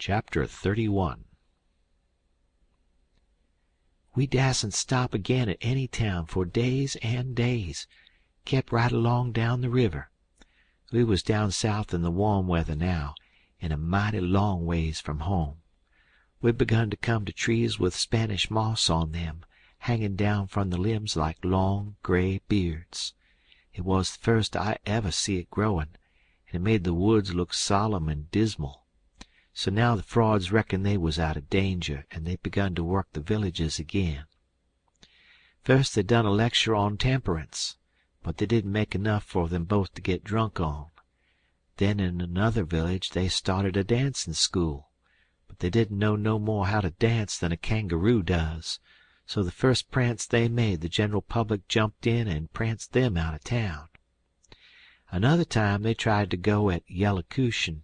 Chapter 31. We dasn't stop again at any town for days and days. Kep' right along down the river. We was down south in the warm weather now, and a mighty long ways from home. We'd begun to come to trees with Spanish moss on them, hanging down from the limbs like long gray beards. It was the first I ever see it growin', and it made the woods look solemn and dismal. So now the frauds reckoned they was out of danger, and they begun to work the villages again. First they done a lecture on temperance, but they didn't make enough for them both to get drunk on. Then in another village they started a dancin' school, but they didn't know no more how to dance than a kangaroo does, so the first prance they made the general public jumped in and pranced them out of town. Another time they tried to go at yellocution,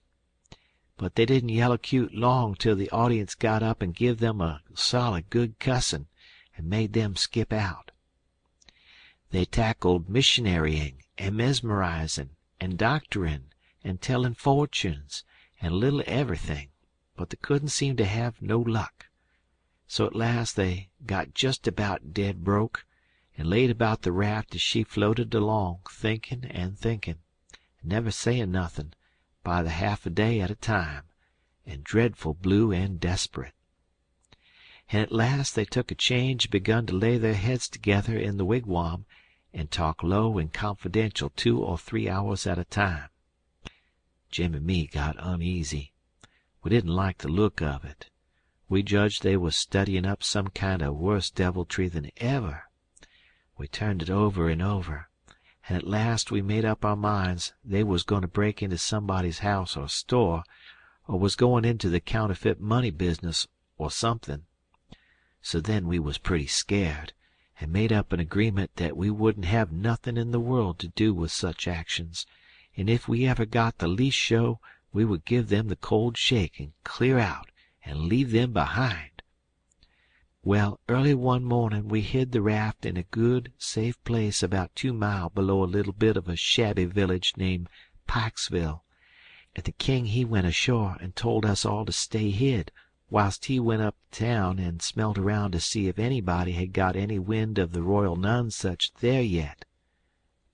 but they didn't yellocute long till the audience got up and give them a solid good cussin' and made them skip out. They tackled missionarying and mesmerizin' and doctorin' and tellin' fortunes and a little everything, but they couldn't seem to have no luck. So at last they got just about dead broke, and laid about the raft as she floated along, thinkin' and thinkin', and never sayin' nothin', by the half a day at a time, and dreadful blue and desperate. And at last they took a change and begun to lay their heads together in the wigwam and talk low and confidential 2 or 3 hours at a time. Jim and me got uneasy. We didn't like the look of it. We judged they was studyin' up some kind of worse deviltry than ever. We turned it over and over, and at last we made up our minds they was goin' to break into somebody's house or store, or was goin' into the counterfeit money business or something. So then we was pretty scared, and made up an agreement that we wouldn't have nothin' in the world to do with such actions, and if we ever got the least show we would give them the cold shake and clear out and leave them behind. Well, early one mornin' we hid the raft in a good, safe place about 2 mile below a little bit of a shabby village named Pikesville, and the king he went ashore and told us all to stay hid, whilst he went up town and smelt around to see if anybody had got any wind of the Royal Nonesuch there yet.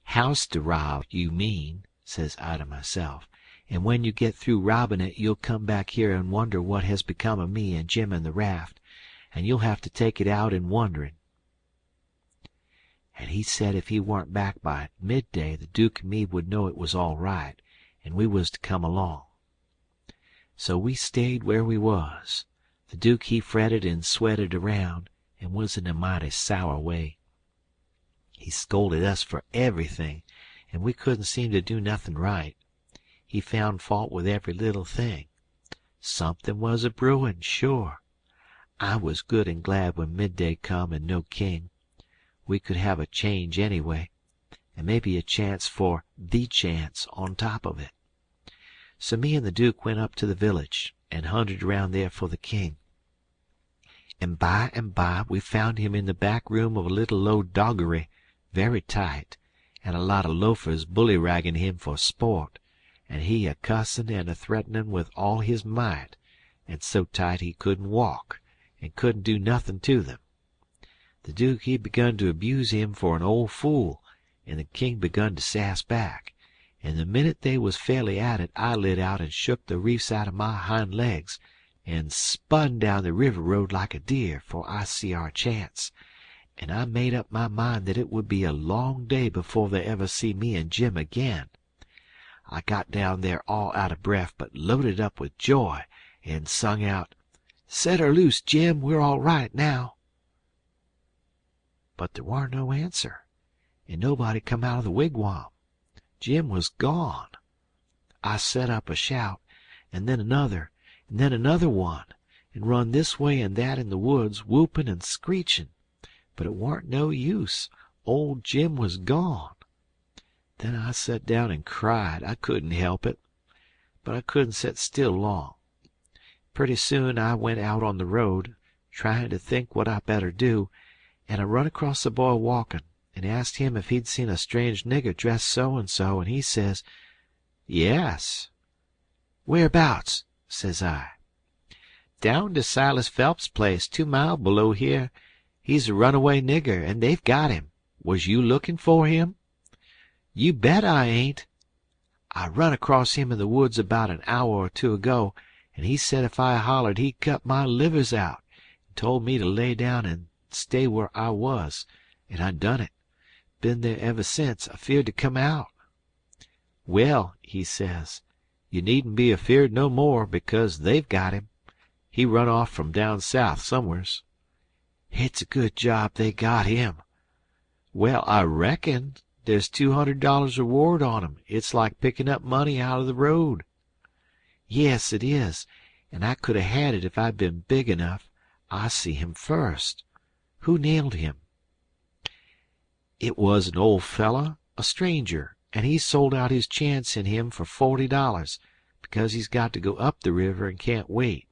"House to rob, you mean," says I to myself, "and when you get through robbin' it you'll come back here and wonder what has become of me and Jim and the raft, and you'll have to take it out in wonderin'." And he said if he weren't back by midday the Duke and me would know it was all right, and we was to come along. So we stayed where we was. The Duke he fretted and sweated around, and was in a mighty sour way. He scolded us for everything, and we couldn't seem to do nothin' right. He found fault with every little thing. Somethin' was a brewin', sure. I was good and glad when midday come and no king. We could have a change anyway, and maybe a chance for the chance on top of it. So me and the Duke went up to the village and hunted around there for the king. And by we found him in the back room of a little low doggery, very tight, and a lot of loafers bullyragging him for sport, and he a cussin' and a threatenin' with all his might, and so tight he couldn't walk, and couldn't do nothin' to them. The Duke he begun to abuse him for an old fool, and the king begun to sass back, and the minute they was fairly at it I lit out and shook the reefs out of my hind legs, and spun down the river road like a deer, for I see our chance, and I made up my mind that it would be a long day before they ever see me and Jim again. I got down there all out of breath but loaded up with joy, and sung out, "Set her loose, Jim, we're all right now." But there warn't no answer, and nobody come out of the wigwam. Jim was gone. I set up a shout, and then another one, and run this way and that in the woods, whoopin' and screechin', but it warn't no use. Old Jim was gone. Then I set down and cried. I couldn't help it, but I couldn't set still long. Pretty soon I went out on the road, tryin' to think what I better do, and I run across the boy walkin', and asked him if he'd seen a strange nigger dressed so-and-so, and he says, "Yes." "Whereabouts?" says I. Down to Silas Phelps' place, 2 mile below here. He's a runaway nigger, and they've got him. Was you looking for him?" "You bet I ain't. I run across him in the woods about an hour or 2 ago, and he said if I hollered he'd cut my livers out, and told me to lay down and stay where I was, and I done it. Been there ever since, afeard to come out. Well, he says, you needn't be afeard no more, because they've got him. He run off from down south somewheres. It's a good job they got him. Well, I reckon. There's $200 reward on him. It's like picking up money out of the road." "Yes, it is, and I could 'a' had it if I'd been big enough. I see him first. Who nailed him?" "It was an old feller, a stranger, and he sold out his chance in him for $40, because he's got to go up the river and can't wait.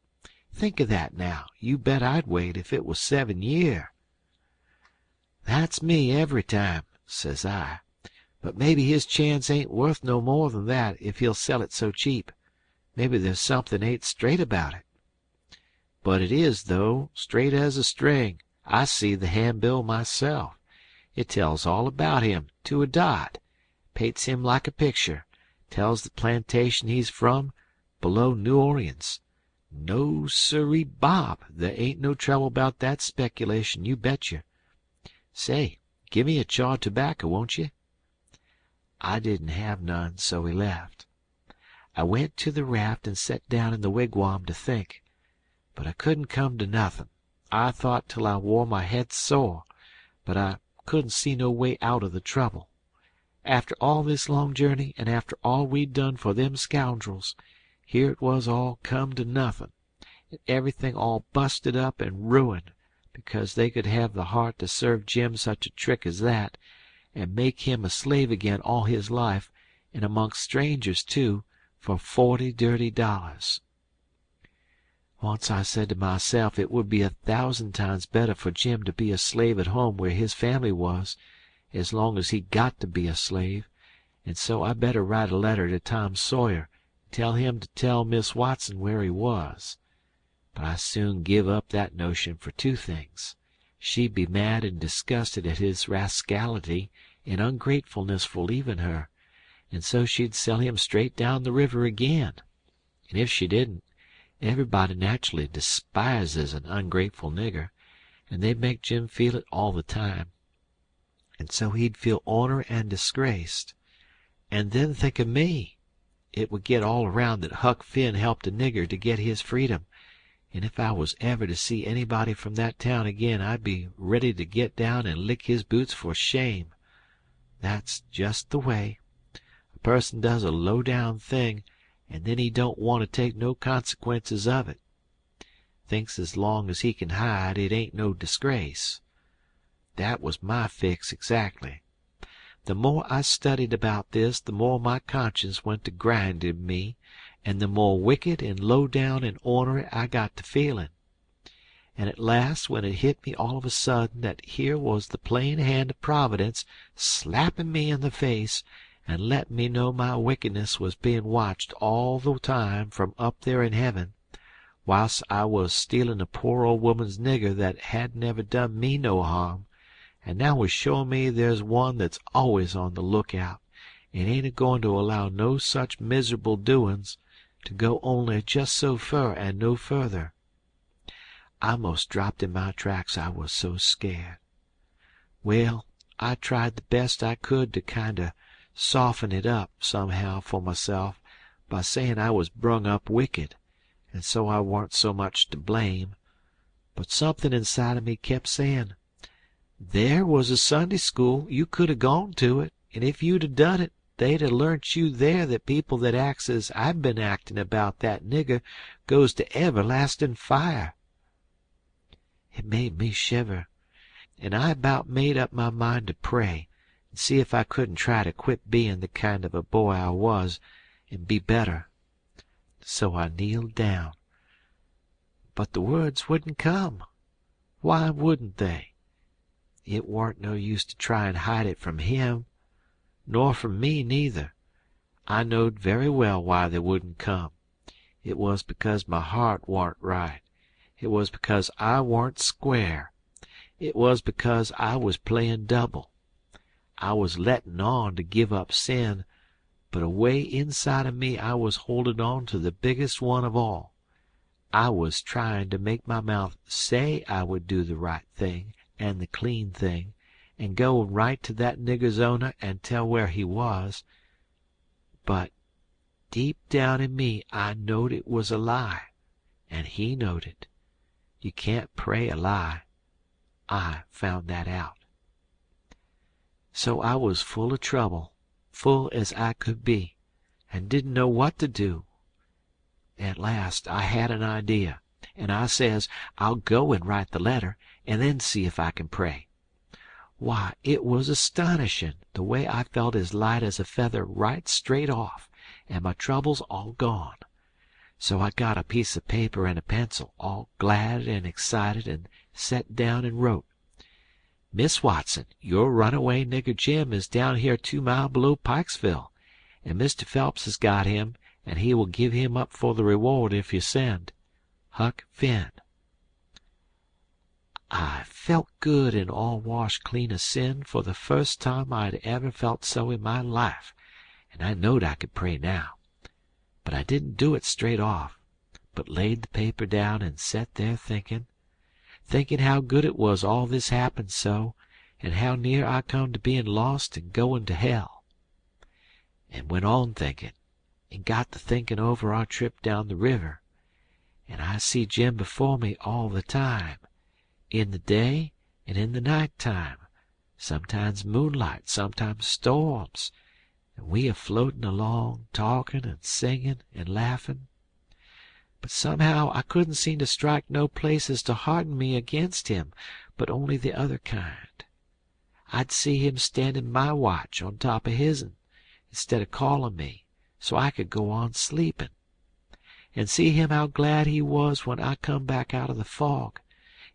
Think of that, now. You bet I'd wait if it was 7 year." "That's me every time," says I. "But maybe his chance ain't worth no more than that if he'll sell it so cheap. Maybe there's something ain't straight about it." "But it is, though, straight as a string. I see the handbill myself. It tells all about him, to a dot. Paints him like a picture. Tells the plantation he's from, below New Orleans. No, sirree, Bob, there ain't no trouble about that speculation, you betcher. Say, give me a chaw of tobacco, won't you?" I didn't have none, so he left. I went to the raft and set down in the wigwam to think, but I couldn't come to nothin'. I thought till I wore my head sore, but I couldn't see no way out of the trouble. After all this long journey, and after all we'd done for them scoundrels, here it was all come to nothin', and everything all busted up and ruined, because they could have the heart to serve Jim such a trick as that, and make him a slave again all his life, and amongst strangers too, for $40 dirty. Once I said to myself it would be 1,000 times better for Jim to be a slave at home where his family was, as long as he got to be a slave, and so I better write a letter to Tom Sawyer and tell him to tell Miss Watson where he was. But I soon give up that notion for 2 things. She'd be mad and disgusted at his rascality and ungratefulness for leaving her, and so she'd sell him straight down the river again. And if she didn't, everybody naturally despises an ungrateful nigger, and they'd make Jim feel it all the time. And so he'd feel honor and disgraced. And then think of me. It would get all around that Huck Finn helped a nigger to get his freedom, and if I was ever to see anybody from that town again I'd be ready to get down and lick his boots for shame. That's just the way. A person does a low-down thing, and then he don't want to take no consequences of it. Thinks as long as he can hide it ain't no disgrace. That was my fix exactly. The more I studied about this, the more my conscience went to grinding me, and the more wicked and low down and ornery I got to feeling. And at last, when it hit me all of a sudden that here was the plain hand of Providence slapping me in the face and letting me know my wickedness was being watched all the time from up there in heaven, whilst I was stealing a poor old woman's nigger that hadn't ever done me no harm, and now was showing me there's one that's always on the lookout, and ain't a-going to allow no such miserable doin's to go only just so fur and no further. I 'most dropped in my tracks, I was so scared. Well, I tried the best I could to kinder soften it up somehow for myself by sayin' I was brung up wicked, and so I warn't so much to blame. But somethin' inside of me kep' sayin', there was a Sunday school, you could 'a' gone to it, and if you'd 'a' done it, they'd 'a' learnt you there that people that acts as I've been actin' about that nigger goes to everlastin' fire. It made me shiver, and I about made up my mind to pray and see if I couldn't try to quit bein' the kind of a boy I was and be better. So I kneeled down. But the words wouldn't come. Why wouldn't they? It warn't no use to try and hide it from him, nor from me neither. I knowed very well why they wouldn't come. It was because my heart warn't right, It was because I warn't square. It was because I was playin' double. I was lettin' on to give up sin, but away inside of me I was holdin' on to the biggest one of all. I was tryin' to make my mouth say I would do the right thing and the clean thing, and go right to that nigger's owner and tell where he was. But deep down in me I knowed it was a lie, and he knowed it. You can't pray a lie. I found that out. So I was full of trouble, full as I could be, and didn't know what to do. At last I had an idea, and I says I'll go and write the letter, and then see if I can pray. Why, it was astonishin' the way I felt as light as a feather right straight off, and my troubles all gone. So I got a piece of paper and a pencil, all glad and excited, and set down and wrote, "Miss Watson, your runaway nigger Jim is down here 2 mile below Pikesville, and Mr. Phelps has got him, and he will give him up for the reward if you send. Huck Finn." I felt good and all washed clean of sin for the first time I'd ever felt so in my life, and I knowed I could pray now. But I didn't do it straight off, but laid the paper down and set there thinking how good it was all this happened so, and how near I come to being lost and going to hell. And went on thinking, and got to thinking over our trip down the river, and I see Jim before me all the time, in the day and in the night time, sometimes moonlight, sometimes storms, and we a floating along, talking and singing and laughing. But somehow I couldn't seem to strike no places to harden me against him, but only the other kind. I'd see him standing my watch on top of his'n, instead of calling me, so I could go on sleeping, and see him how glad he was when I come back out of the fog,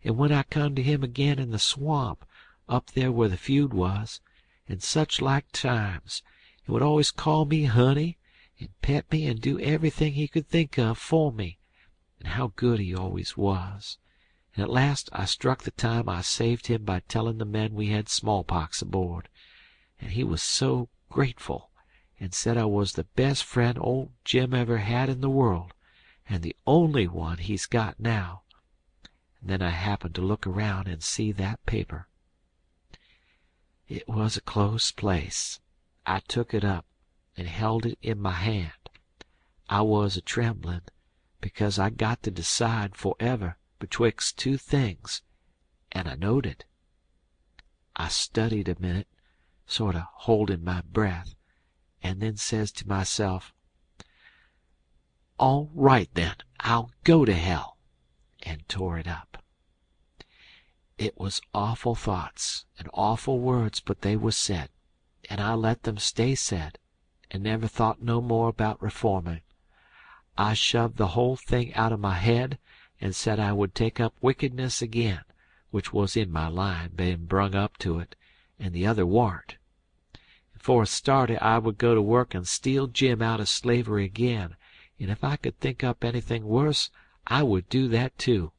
and when I come to him again in the swamp, up there where the feud was, and such like times, and would always call me honey, and pet me and do everything he could think of for me, and how good he always was. And at last I struck the time I saved him by telling the men we had smallpox aboard, and he was so grateful, and said I was the best friend old Jim ever had in the world, and the only one he's got now. And then I happened to look around and see that paper. It was a close place. I took it up and held it in my hand. I was a-tremblin', because I got to decide forever betwixt 2 things, and I knowed it. I studied a minute, sort of holding my breath, and then says to myself, "All right, then, I'll go to hell," and tore it up. It was awful thoughts and awful words, but they was said, and I let them stay said, and never thought no more about reforming. I shoved the whole thing out of my head, and said I would take up wickedness again, which was in my line, being brung up to it, and the other warn't. And for a starter I would go to work and steal Jim out of slavery again, and if I could think up anything worse, I would do that too,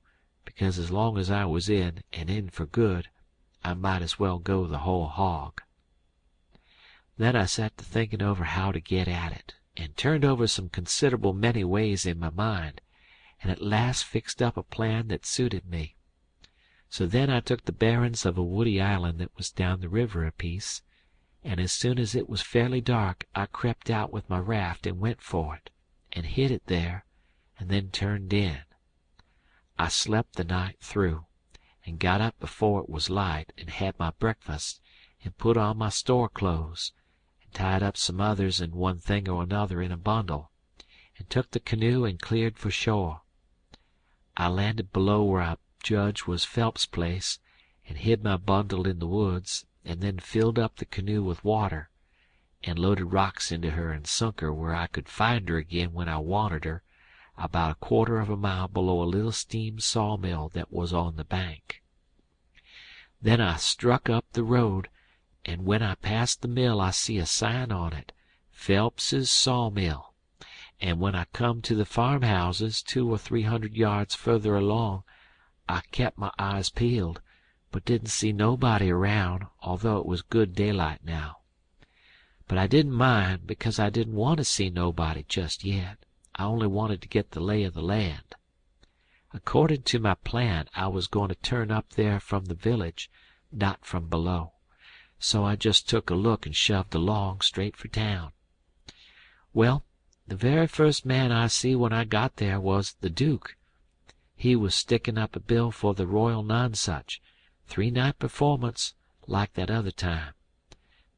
because as long as I was in, and in for good, I might as well go the whole hog. Then I set to thinking over how to get at it, and turned over some considerable many ways in my mind, and at last fixed up a plan that suited me. So then I took the bearin's of a woody island that was down the river a piece, and as soon as it was fairly dark I crept out with my raft and went for it, and hid it there, and then turned in. I slept the night through, and got up before it was light, and had my breakfast, and put on my store clothes, and tied up some others and one thing or another in a bundle, and took the canoe and cleared for shore. I landed below where I judged was Phelps' place, and hid my bundle in the woods, and then filled up the canoe with water, and loaded rocks into her and sunk her where I could find her again when I wanted her, about a quarter of a mile below a little steam sawmill that was on the bank. Then I struck up the road, and when I passed the mill I see a sign on it, Phelps's Sawmill, and when I come to the farmhouses 200 or 300 yards further along I kept my eyes peeled, but didn't see nobody around, although it was good daylight now. But I didn't mind, because I didn't want to see nobody just yet. I only wanted to get the lay of the land. According to my plan, I was going to turn up there from the village, not from below. So I just took a look and shoved along, straight for town. Well, the very first man I see when I got there was the Duke. He was sticking up a bill for the Royal Nonsuch, 3-night performance, like that other time.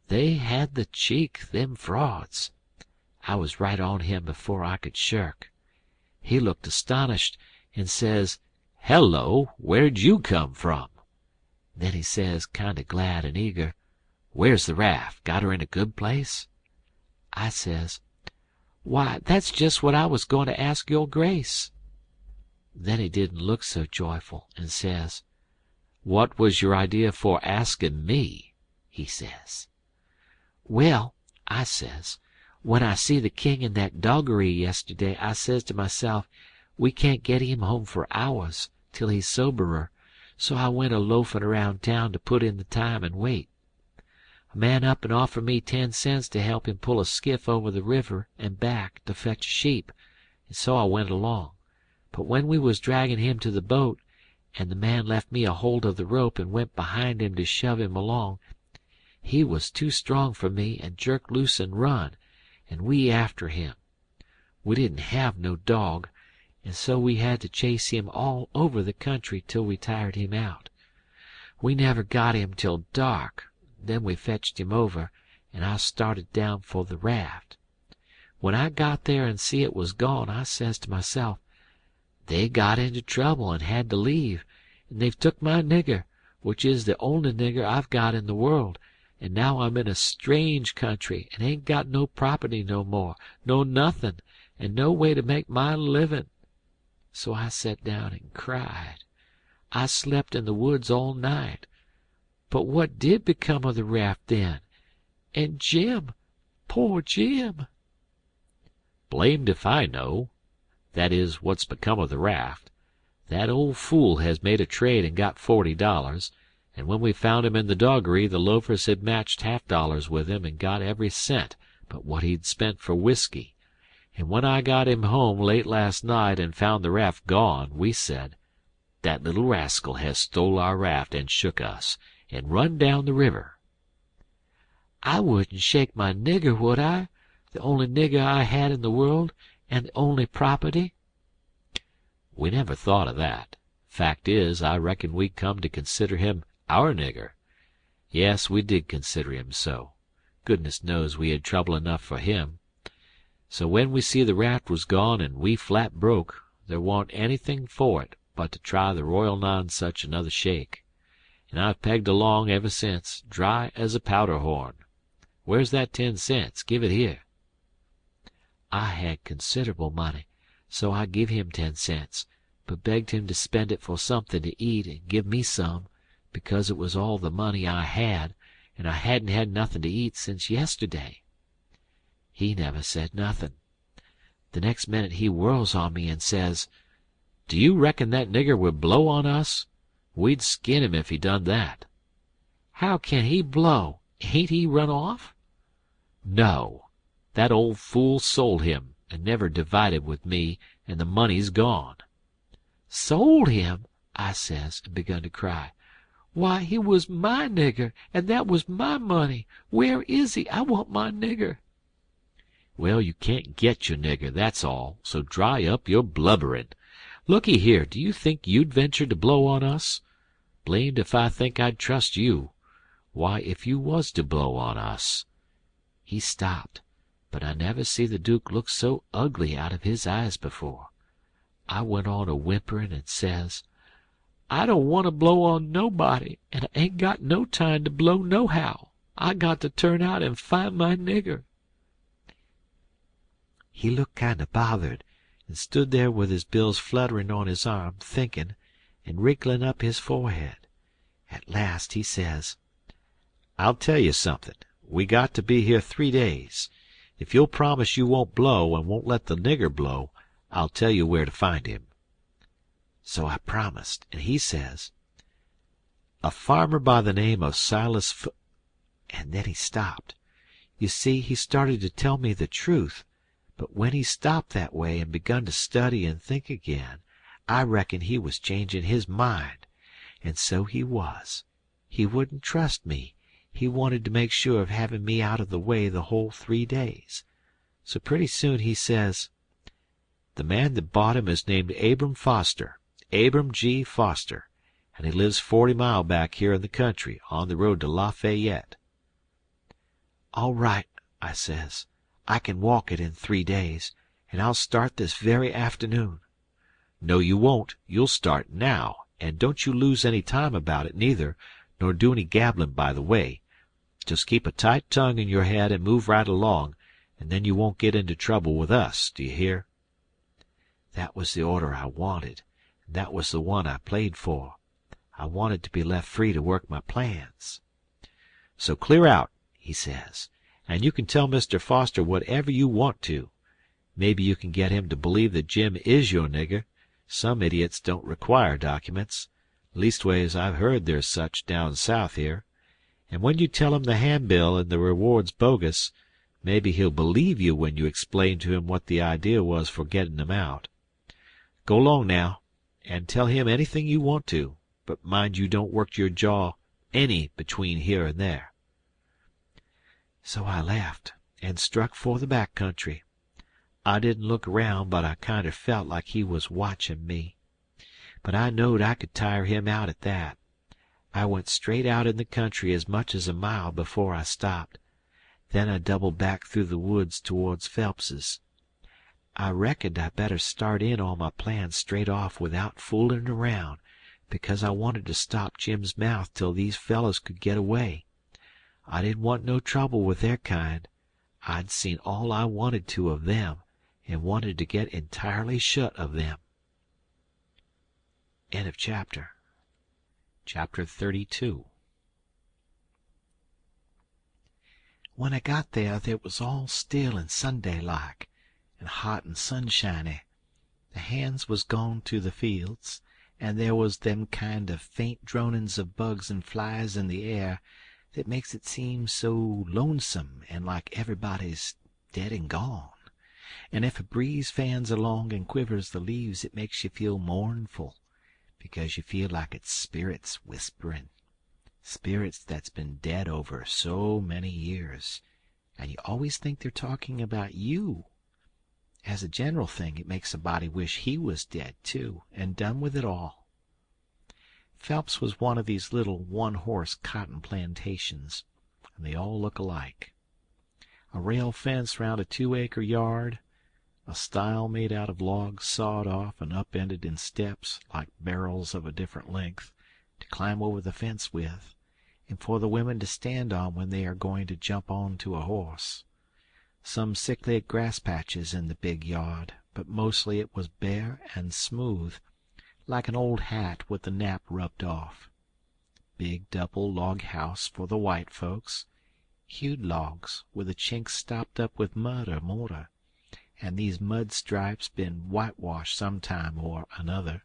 They had the cheek, them frauds. I was right on him before I could shirk. He looked astonished, and says, "Hello, where'd you come from?" Then he says, kind of glad and eager, "Where's the raft? Got her in a good place?" I says, "Why, that's just what I was going to ask your Grace." Then he didn't look so joyful, and says, "What was your idea for asking me?" he says. "Well," I says, "when I see the king in that doggery yesterday, I says to myself, we can't get him home for hours, till he's soberer, so I went a-loafing around town to put in the time and wait. A man up and offered me 10 cents to help him pull a skiff over the river and back to fetch a sheep, and so I went along. But when we was dragging him to the boat, and the man left me a hold of the rope and went behind him to shove him along, he was too strong for me and jerked loose and run, and we after him. We didn't have no dog, and so we had to chase him all over the country till we tired him out. We never got him till dark. Then we fetched him over, and I started down for the raft. When I got there and see it was gone, I says to myself, they got into trouble and had to leave, and they've took my nigger, which is the only nigger I've got in the world, and now I'm in a strange country and ain't got no property no more, no nothing, and no way to make my living. So I sat down and cried. I slept in the woods all night. But what did become of the raft then? And Jim, poor Jim?" "Blamed if I know. That is, what's become of the raft. That old fool has made a trade and got $40, and when we found him in the doggery the loafers had matched $half with him and got every cent but what he'd spent for whiskey. And when I got him home late last night and found the raft gone, we said, 'That little rascal has stole our raft and shook us, and run down the river.'" "I wouldn't shake my nigger, would I? The only nigger I had in the world, and the only property?" "We never thought of that. Fact is, I reckon we come to consider him our nigger. Yes, we did consider him so. Goodness knows we had trouble enough for him. So when we see the raft was gone and we flat broke, there wa'n't anything for it but to try the Royal Nonsuch another shake. And I've pegged along ever since, dry as a powder horn. Where's that 10 cents? Give it here." I had considerable money, so I give him 10 cents, but begged him to spend it for something to eat and give me some, because it was all the money I had, and I hadn't had nothing to eat since yesterday. He never said nothing. The next minute he whirls on me and says, "Do you reckon that nigger would blow on us? We'd skin him if he done that." "How can he blow? Ain't he run off?" "No. That old fool sold him, and never divided with me, and the money's gone." "Sold him?" I says, and begun to cry. "Why, he was my nigger, and that was my money. Where is he? I want my nigger." "Well, you can't get your nigger, that's all, so dry up your blubberin'. Looky here, do you think you'd venture to blow on us? Blamed if I think I'd trust you. Why, if you was to blow on us—" He stopped, but I never see the Duke look so ugly out of his eyes before. I went on a-whimperin' and says, "I don't want to blow on nobody, and I ain't got no time to blow nohow. I got to turn out and find my nigger." He looked kind of bothered, and stood there with his bills fluttering on his arm, thinking, and wrinkling up his forehead. At last he says, "I'll tell you something. We got to be here 3 days. If you'll promise you won't blow, and won't let the nigger blow, I'll tell you where to find him." So I promised, and he says, "A farmer by the name of Silas F—" And then he stopped. You see, he started to tell me the truth, but when he stopped that way and begun to study and think again, I reckon he was changing his mind. And so he was. He wouldn't trust me. He wanted to make sure of having me out of the way the whole 3 days. So pretty soon he says, "The man that bought him is named Abram Foster, Abram G. Foster, and he lives 40 mile back here in the country, on the road to Lafayette." "All right," I says. "I can walk it in 3 days, and I'll start this very afternoon." "No, you won't. You'll start now, and don't you lose any time about it, neither, nor do any gabbling by the way. Just keep a tight tongue in your head and move right along, and then you won't get into trouble with us, do you hear?" That was the order I wanted, and that was the one I played for. I wanted to be left free to work my plans. "So clear out," he says, "and you can tell Mr. Foster whatever you want to. Maybe you can get him to believe that Jim is your nigger. Some idiots don't require documents. Leastways, I've heard there's such down south here. And when you tell him the handbill and the reward's bogus, maybe he'll believe you when you explain to him what the idea was for getting them out. Go 'long now, and tell him anything you want to, but mind you don't work your jaw any between here and there." So I left, and struck for the back country. I didn't look around, but I kinder felt like he was watching me. But I knowed I could tire him out at that. I went straight out in the country as much as a mile before I stopped. Then I doubled back through the woods towards Phelps's. I reckoned I better start in on my plans straight off without fooling around, because I wanted to stop Jim's mouth till these fellows could get away. I didn't want no trouble with their kind. I'd seen all I wanted to of them, and wanted to get entirely shut of them. End of chapter. Chapter 32. When I got there was all still and Sunday-like, and hot and sunshiny. The hands was gone to the fields, and there was them kind of faint dronings of bugs and flies in the air that makes it seem so lonesome and like everybody's dead and gone. And if a breeze fans along and quivers the leaves, it makes you feel mournful, because you feel like it's spirits whispering, spirits that's been dead over so many years, and you always think they're talking about you. As a general thing, it makes a body wish he was dead, too, and done with it all. Phelps was one of these little one-horse cotton plantations, and they all look alike. A rail fence round a 2-acre yard, a stile made out of logs sawed off and upended in steps like barrels of a different length to climb over the fence with, and for the women to stand on when they are going to jump on to a horse. Some sickly grass patches in the big yard, but mostly it was bare and smooth, like an old hat with the nap rubbed off. Big double log house for the white folks, hewed logs with the chinks stopped up with mud or mortar, and these mud stripes been whitewashed some time or another.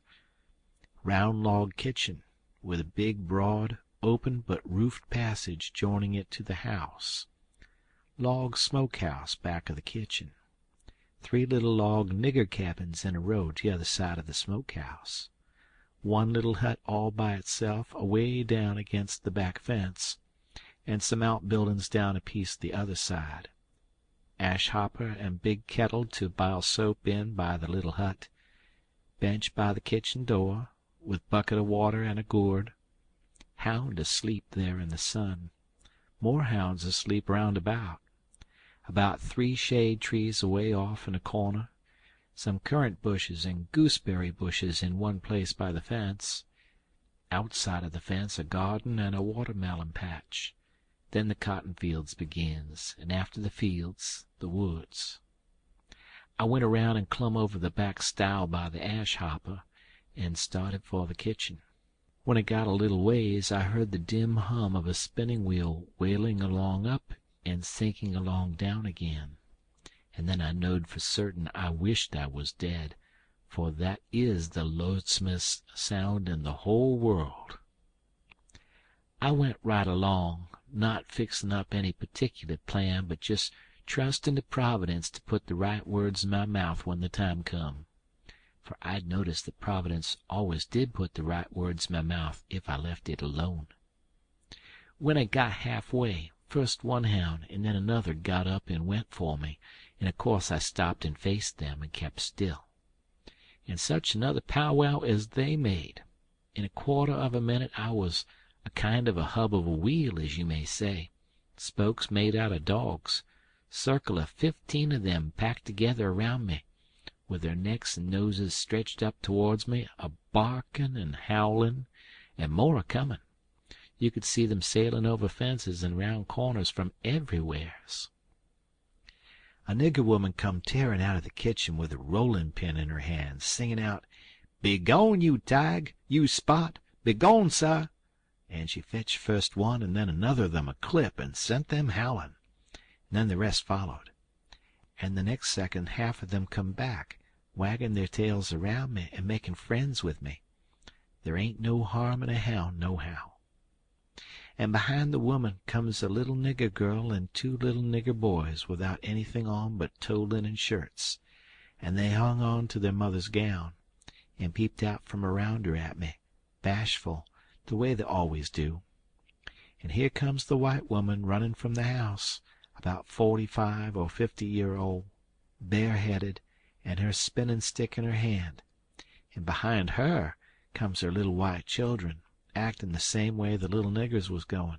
Round log kitchen, with a big, broad, open but roofed passage joining it to the house. Log smokehouse back of the kitchen. 3 little log nigger cabins in a row to the other side of the smokehouse. 1 little hut all by itself away down against the back fence, and some outbuildings down a piece the other side. Ash hopper and big kettle to bile soap in by the little hut. Bench by the kitchen door, with bucket of water and a gourd. Hound asleep there in the sun. More hounds asleep round about. About 3 shade trees away off in a corner. Some currant bushes and gooseberry bushes in one place by the fence. Outside of the fence a garden and a watermelon patch. Then the cotton fields begins, and after the fields, the woods. I went around and clumb over the back stile by the ash hopper, and started for the kitchen. When I got a little ways, I heard the dim hum of a spinning wheel wailing along up and sinking along down again, and then I knowed for certain I wished I was dead, for that is the lonesomest sound in the whole world. I went right along, not fixin' up any particular plan, but just trustin' to Providence to put the right words in my mouth when the time come. For I'd noticed that Providence always did put the right words in my mouth if I left it alone. When I got halfway, first one hound and then another got up and went for me, and of course I stopped and faced them and kept still. And such another powwow as they made! In a quarter of a minute I was a kind of a hub of a wheel, as you may say, spokes made out of dogs, circle of 15 of them packed together around me, with their necks and noses stretched up towards me, a barking and howling, and more a-comin'. You could see them sailing over fences and round corners from everywheres. A nigger woman come tearing out of the kitchen with a rolling pin in her hand, singing out, "Begone, you Tige, you Spot, begone, sir!" And she fetched first one and then another of them a clip and sent them howling. And then the rest followed. And the next second half of them come back, wagging their tails around me and making friends with me. There ain't no harm in a hound nohow. And behind the woman comes a little nigger girl and 2 little nigger boys without anything on but toe linen shirts, and they hung on to their mother's gown, and peeped out from around her at me, bashful, the way they always do. And here comes the white woman running from the house, about 45 or 50-year-old, bareheaded, and her spinning stick in her hand, and behind her comes her little white children, acting the same way the little niggers was going.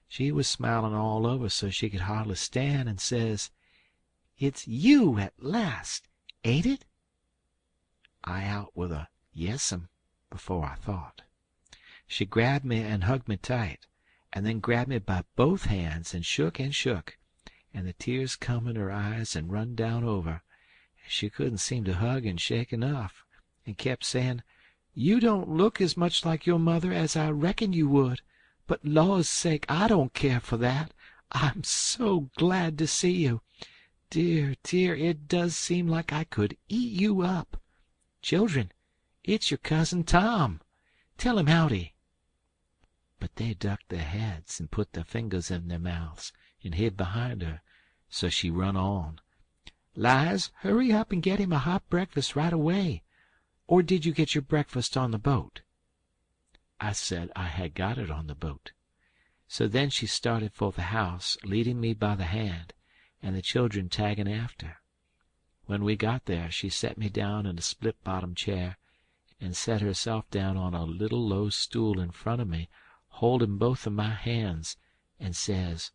She was smiling all over so she could hardly stand, and says, "It's you at last, ain't it?" I out with a "Yes'm" before I thought. She grabbed me and hugged me tight, and then grabbed me by both hands and shook, and the tears come in her eyes and run down over. She couldn't seem to hug and shake enough, and kept saying, "You don't look as much like your mother as I reckoned you would, but law's sake, I don't care for that. I'm so glad to see you. Dear, dear, it does seem like I could eat you up. Children, it's your cousin Tom. Tell him howdy." But they ducked their heads and put their fingers in their mouths and hid behind her, so she run on. "Lize, hurry up and get him a hot breakfast right away. Or did you get your breakfast on the boat?" I said I had got it on the boat. So then she started for the house, leading me by the hand, and the children tagging after. When we got there, she set me down in a split-bottom chair, and set herself down on a little low stool in front of me, holding both of my hands, and says,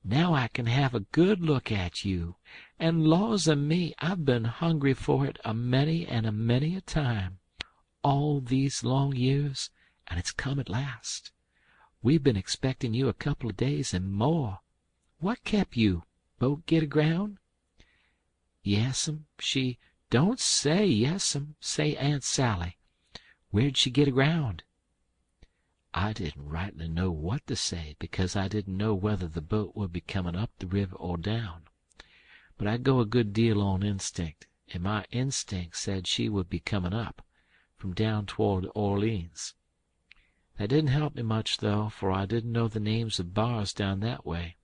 "Now I can have a good look at you, and laws a me, I've been hungry for it a many and a many a time, all these long years, and it's come at last. We've been expecting you a couple of days and more. What kept you? Boat get aground?" "Yes'm, she—" "Don't say yes'm, say Aunt Sally. Where'd she get aground?" I didn't rightly know what to say, because I didn't know whether the boat would be coming up the river or down. But I go a good deal on instinct, and my instinct said she would be coming up, from down toward Orleans. That didn't help me much, though, for I didn't know the names of bars down that way.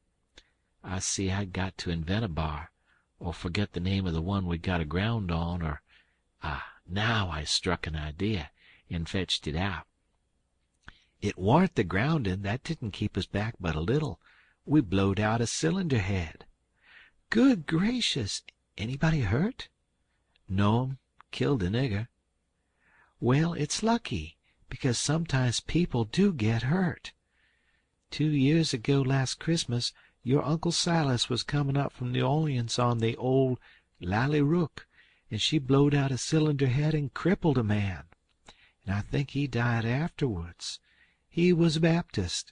I see I'd got to invent a bar, or forget the name of the one we got aground on, or... now I struck an idea, and fetched it out. It warn't the grounding, that didn't keep us back but a little. We blowed out a cylinder head. "Good gracious! Anybody hurt?" "No'm, killed a nigger." "Well, it's lucky, because sometimes people do get hurt. 2 years ago last Christmas your Uncle Silas was coming up from New Orleans on the old Lally Rook, and she blowed out a cylinder head and crippled a man, and I think he died afterwards. He was a Baptist.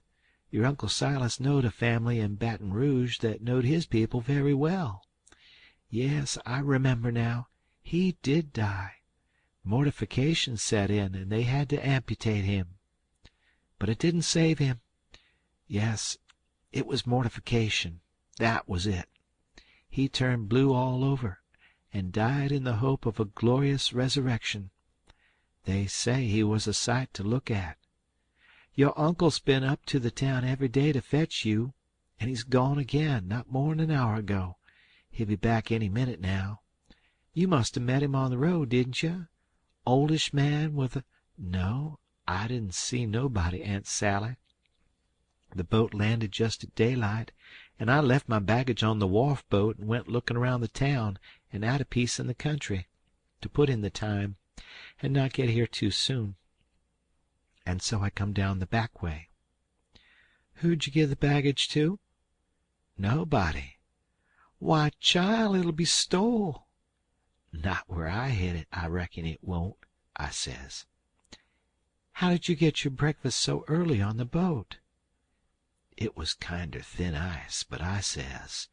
Your Uncle Silas knowed a family in Baton Rouge that knowed his people very well. Yes, I remember now. He did die. Mortification set in, and they had to amputate him. But it didn't save him. Yes, it was mortification. That was it. He turned blue all over, and died in the hope of a glorious resurrection. They say he was a sight to look at. Your uncle's been up to the town every day to fetch you, and he's gone again not more'n an hour ago. He'll be back any minute now. You must have met him on the road, didn't you? Oldish man with a—" "No, I didn't see nobody, Aunt Sally. The boat landed just at daylight, and I left my baggage on the wharf boat and went looking around the town and out a piece in the country, to put in the time, and not get here too soon. And so I come down the back way." "Who'd you give the baggage to?" "Nobody." "Why, child, it'll be stole." "Not where I hid it, I reckon it won't," I says. "How did you get your breakfast so early on the boat?" It was kinder thin ice, but I says,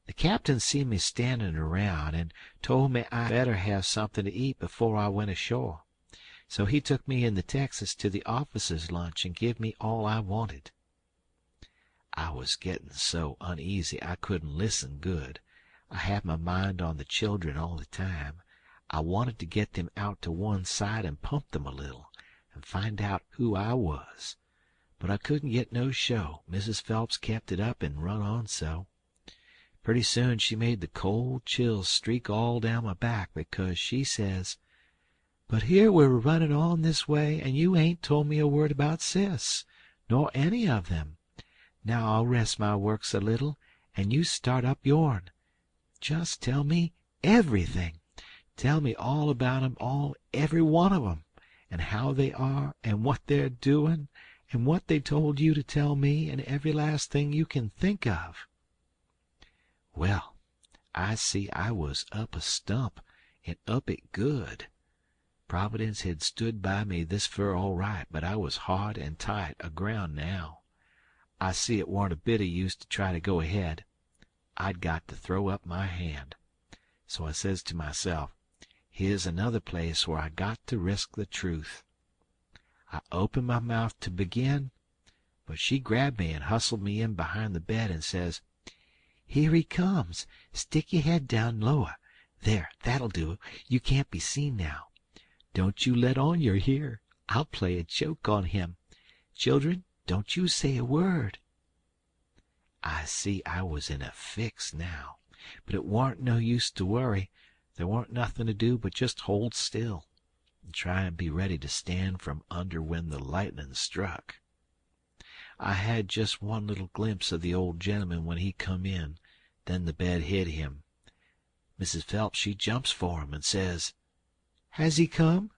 "The captain seen me standing around, and told me I'd better have something to eat before I went ashore. So he took me in the Texas to the officers' lunch and give me all I wanted." I was getting so uneasy I couldn't listen good. I had my mind on the children all the time. I wanted to get them out to one side and pump them a little, and find out who I was. But I couldn't get no show. Mrs. Phelps kept it up and run on so. Pretty soon she made the cold chills streak all down my back, because she says, "But here we're running on this way, and you ain't told me a word about Sis, nor any of them. Now I'll rest my works a little, and you start up yourn. Just tell me everything. Tell me all about 'em all, every one of 'em, and how they are, and what they're doing, and what they told you to tell me, and every last thing you can think of." Well, I see I was up a stump, and up it good. Providence had stood by me this fur all right, but I was hard and tight aground now. I see it warn't a bit of use to try to go ahead. I'd got to throw up my hand. So I says to myself, here's another place where I got to risk the truth. I opened my mouth to begin, but she grabbed me and hustled me in behind the bed and says, "Here he comes. Stick your head down lower. There, that'll do. You can't be seen now. Don't you let on you're here. I'll play a joke on him. Children, don't you say a word." I see I was in a fix now, but it warn't no use to worry. There warn't nothing to do but just hold still and try and be ready to stand from under when the lightning struck. I had just one little glimpse of the old gentleman when he come in, then the bed hid him. Mrs. Phelps, she jumps for him and says, "Has he come?"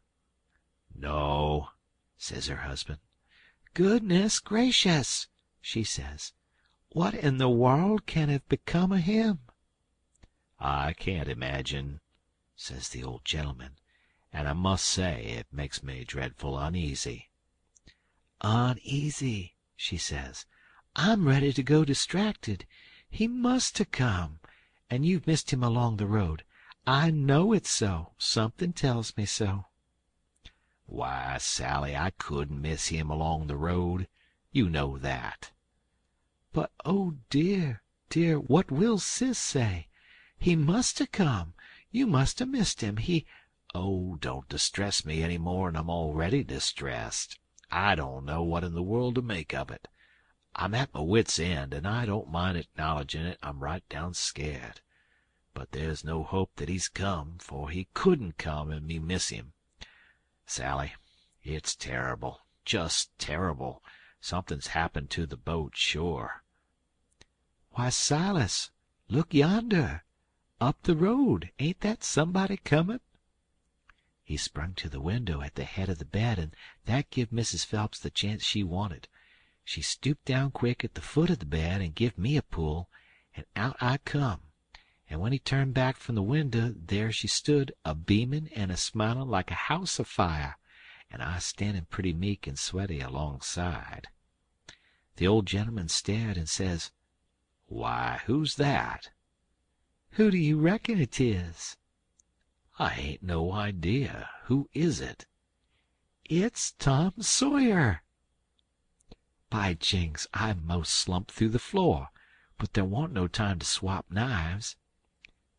"No," says her husband. "Goodness gracious!" she says. "What in the world can have become of him?" "I can't imagine," says the old gentleman, "and I must say it makes me dreadful uneasy." "Uneasy," she says. "I'm ready to go distracted. He must have come, and you've missed him along the road. I know it's so. Something tells me so." "Why, Sally, I couldn't miss him along the road. You know that." "But, oh dear, dear, what will Sis say? He must have come. You must have missed him. He—" "Oh, don't distress me any more'n I'm already distressed. I don't know what in the world to make of it. I'm at my wits' end, and I don't mind acknowledgin' it. I'm right down scared. But there's no hope that he's come, for he couldn't come and me miss him. Sally, it's terrible, just terrible. Something's happened to the boat, sure." "Why, Silas, look yonder. Up the road. Ain't that somebody comin'?" He sprung to the window at the head of the bed, and that give Mrs. Phelps the chance she wanted. She stooped down quick at the foot of the bed and give me a pull, and out I come. And when he turned back from the window, there she stood, a beamin' and a smilin' like a house afire, and I standin' pretty meek and sweaty alongside. The old gentleman stared and says, "Why, who's that?" "Who do you reckon it is?" "I ain't no idea. Who is it?" "It's Tom Sawyer." By jings, I 'most slumped through the floor, but there warn't no time to swap knives.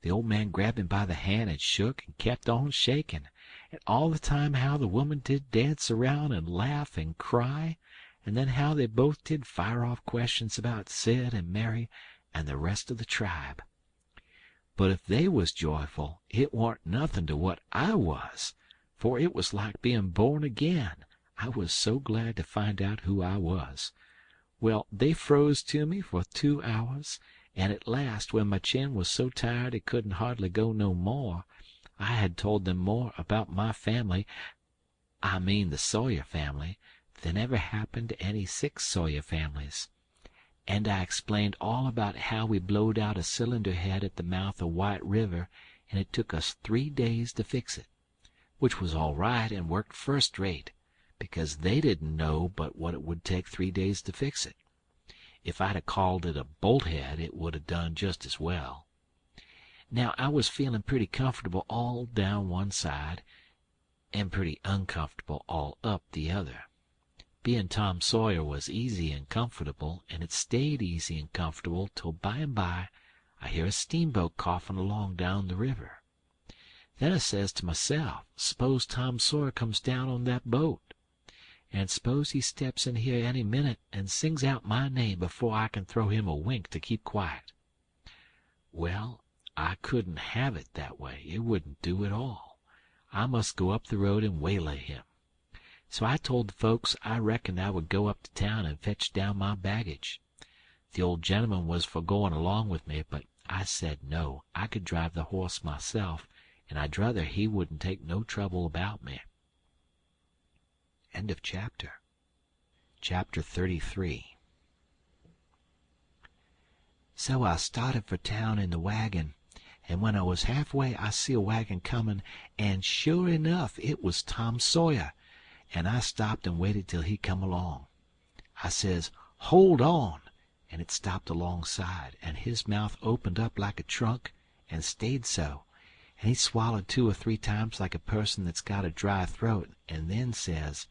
The old man grabbed him by the hand and shook and kept on shaking, and all the time how the woman did dance around and laugh and cry, and then how they both did fire off questions about Sid and Mary and the rest of the tribe. But if they was joyful, it warn't nothing to what I was, for it was like being born again. I was so glad to find out who I was. Well, they froze to me for 2 hours, and at last, when my chin was so tired it couldn't hardly go no more, I had told them more about my family, I mean the Sawyer family, than ever happened to any 6 Sawyer families. And I explained all about how we blowed out a cylinder head at the mouth of White River, and it took us 3 days to fix it, which was all right and worked first rate, because they didn't know but what it would take 3 days to fix it. If I'd 'a called it a bolt head, it would 'a done just as well. Now, I was feeling pretty comfortable all down one side, and pretty uncomfortable all up the other. Being Tom Sawyer was easy and comfortable, and it stayed easy and comfortable till by and by I hear a steamboat coughing along down the river. Then I says to myself, s'pose Tom Sawyer comes down on that boat, and s'pose he steps in here any minute and sings out my name before I can throw him a wink to keep quiet. Well, I couldn't have it that way. It wouldn't do at all. I must go up the road and waylay him. So I told the folks I reckoned I would go up to town and fetch down my baggage. The old gentleman was for going along with me, but I said no, I could drive the horse myself, and I'd rather he wouldn't take no trouble about me. End of chapter. Chapter 33. So I started for town in the wagon, and when I was halfway I see a wagon coming, and sure enough it was Tom Sawyer, and I stopped and waited till he come along. I says, "Hold on," and it stopped alongside, and his mouth opened up like a trunk and stayed so, and he swallowed 2 or 3 times like a person that's got a dry throat, and then says,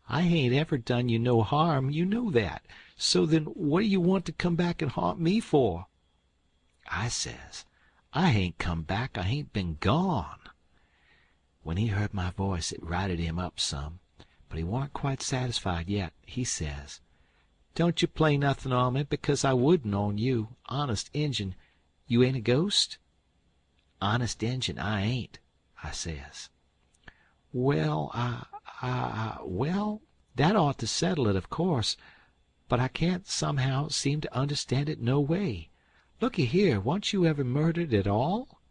"I hain't ever done you no harm, you know that. So then what do you want to come back and haunt me for?" I says, "I hain't come back, I hain't been gone." When he heard my voice it righted him up some, but he warn't quite satisfied yet. He says, "Don't you play nothin' on me, because I wouldn't on you. Honest Injun, you ain't a ghost?" "Honest Injun, I ain't," I says. "Well, well, that ought to settle it, of course, but I can't somehow seem to understand it no way. Looky here, wa'n't you ever murdered at all?"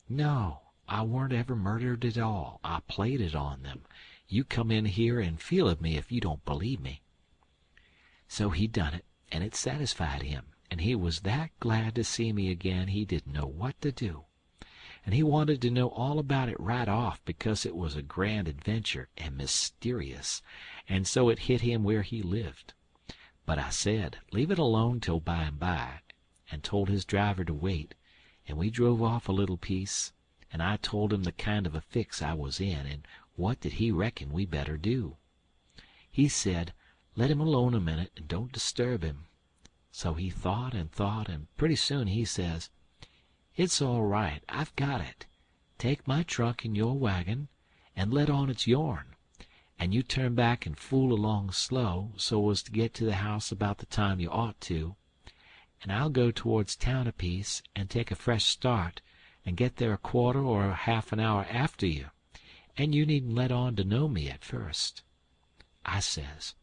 "No, I weren't ever murdered at all. I played it on them. You come in here and feel of me if you don't believe me." So he done it, and it satisfied him, and he was that glad to see me again he didn't know what to do. And he wanted to know all about it right off, because it was a grand adventure and mysterious, and so it hit him where he lived. But I said, leave it alone till by and by, and told his driver to wait, and we drove off a little piece, and I told him the kind of a fix I was in, and what did he reckon we better do. He said, let him alone a minute and don't disturb him. So he thought, and pretty soon he says, "It's all right, I've got it. Take my trunk in your wagon, and let on it's yourn, and you turn back and fool along slow, so as to get to the house about the time you ought to, and I'll go towards town a piece and take a fresh start, and get there a quarter or half an hour after you, and you needn't let on to know me at first." I says,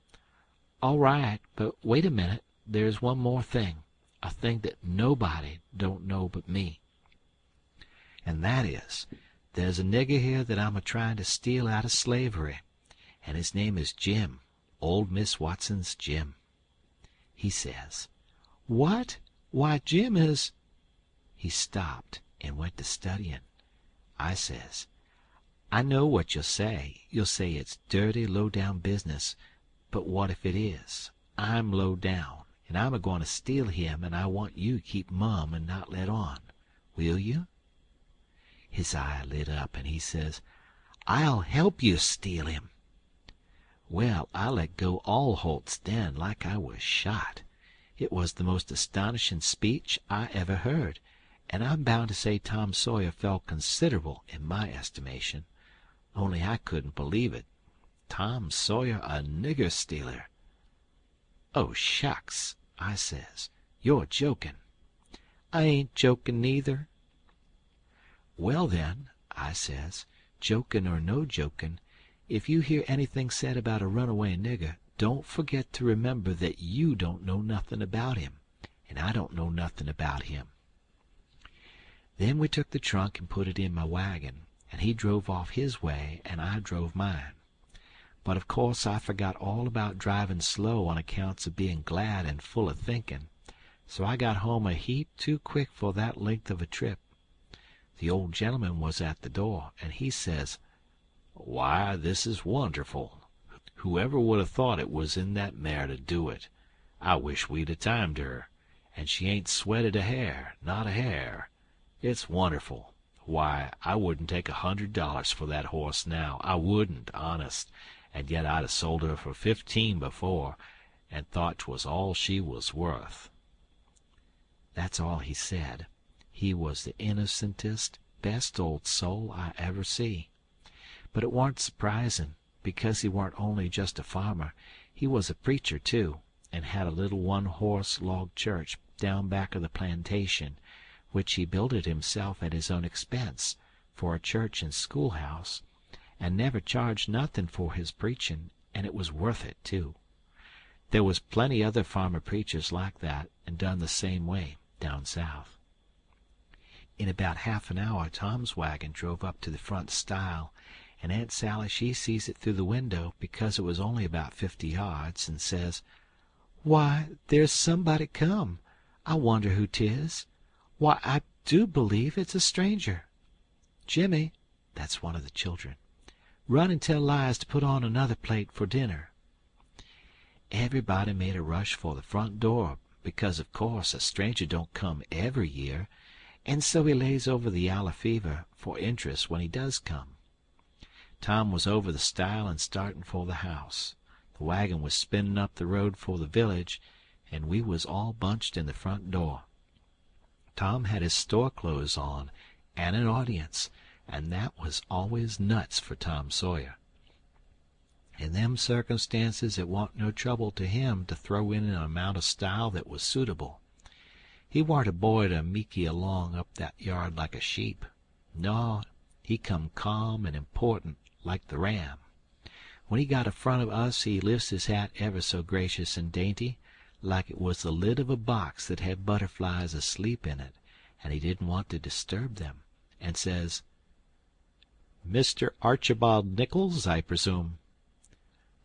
"All right, but wait a minute, there's one more thing, a thing that nobody don't know but me. And that is, there's a nigger here that I'm a-trying to steal out of slavery, and his name is Jim, old Miss Watson's Jim." He says, "What? Why, Jim is—" He stopped and went to studying. I says, "I know what you'll say. You'll say it's dirty, low-down business, but what if it is? I'm low down, and I'm a-going to steal him, and I want you to keep mum and not let on. Will you?" His eye lit up, and he says, "I'll help you steal him." Well, I let go all holts then, like I was shot. It was the most astonishing speech I ever heard, and I'm bound to say Tom Sawyer fell considerable in my estimation, only I couldn't believe it. Tom Sawyer a nigger stealer! "Oh, shucks!" I says. "You're joking." "I ain't joking neither." "Well, then," I says, "jokin' or no jokin', if you hear anything said about a runaway nigger, don't forget to remember that you don't know nothin' about him, and I don't know nothin' about him." Then we took the trunk and put it in my wagon, and he drove off his way and I drove mine. But of course I forgot all about driving slow on accounts of being glad and full of thinking, so I got home a heap too quick for that length of a trip. The old gentleman was at the door, and he says, "Why, this is wonderful. Whoever would have thought it was in that mare to do it? I wish we'd have timed her, and she ain't sweated a hair, not a hair. It's wonderful. Why, I wouldn't take $100 for that horse now. I wouldn't, honest, and yet I'd have sold her for 15 before, and thought 'twas all she was worth." That's all he said. He was the innocentest, best old soul I ever see. But it warn't surprisin', because he warn't only just a farmer, he was a preacher too, and had a little one-horse log church down back of the plantation, which he builded himself at his own expense, for a church and schoolhouse, and never charged nothin' for his preachin', and it was worth it too. There was plenty other farmer preachers like that, and done the same way down south. In about half an hour Tom's wagon drove up to the front stile, and Aunt Sally she sees it through the window, because it was only about 50 yards, and says, "Why, there's somebody come. I wonder who 'tis. Why, I do believe it's a stranger. Jimmy," that's one of the children, "run and tell Lize to put on another plate for dinner." Everybody made a rush for the front door, because of course a stranger don't come every year, and so he lays over the yaller fever for interest when he does come. Tom was over the stile and starting for the house. The wagon was spinning up the road for the village, and we was all bunched in the front door. Tom had his store clothes on, and an audience, and that was always nuts for Tom Sawyer. In them circumstances it warn't no trouble to him to throw in an amount of style that was suitable. He warn't a boy to meeky along up that yard like a sheep. No, he come calm and important like the ram. When he got in front of us he lifts his hat ever so gracious and dainty, like it was the lid of a box that had butterflies asleep in it, and he didn't want to disturb them, and says, "Mr. Archibald Nichols, I presume?"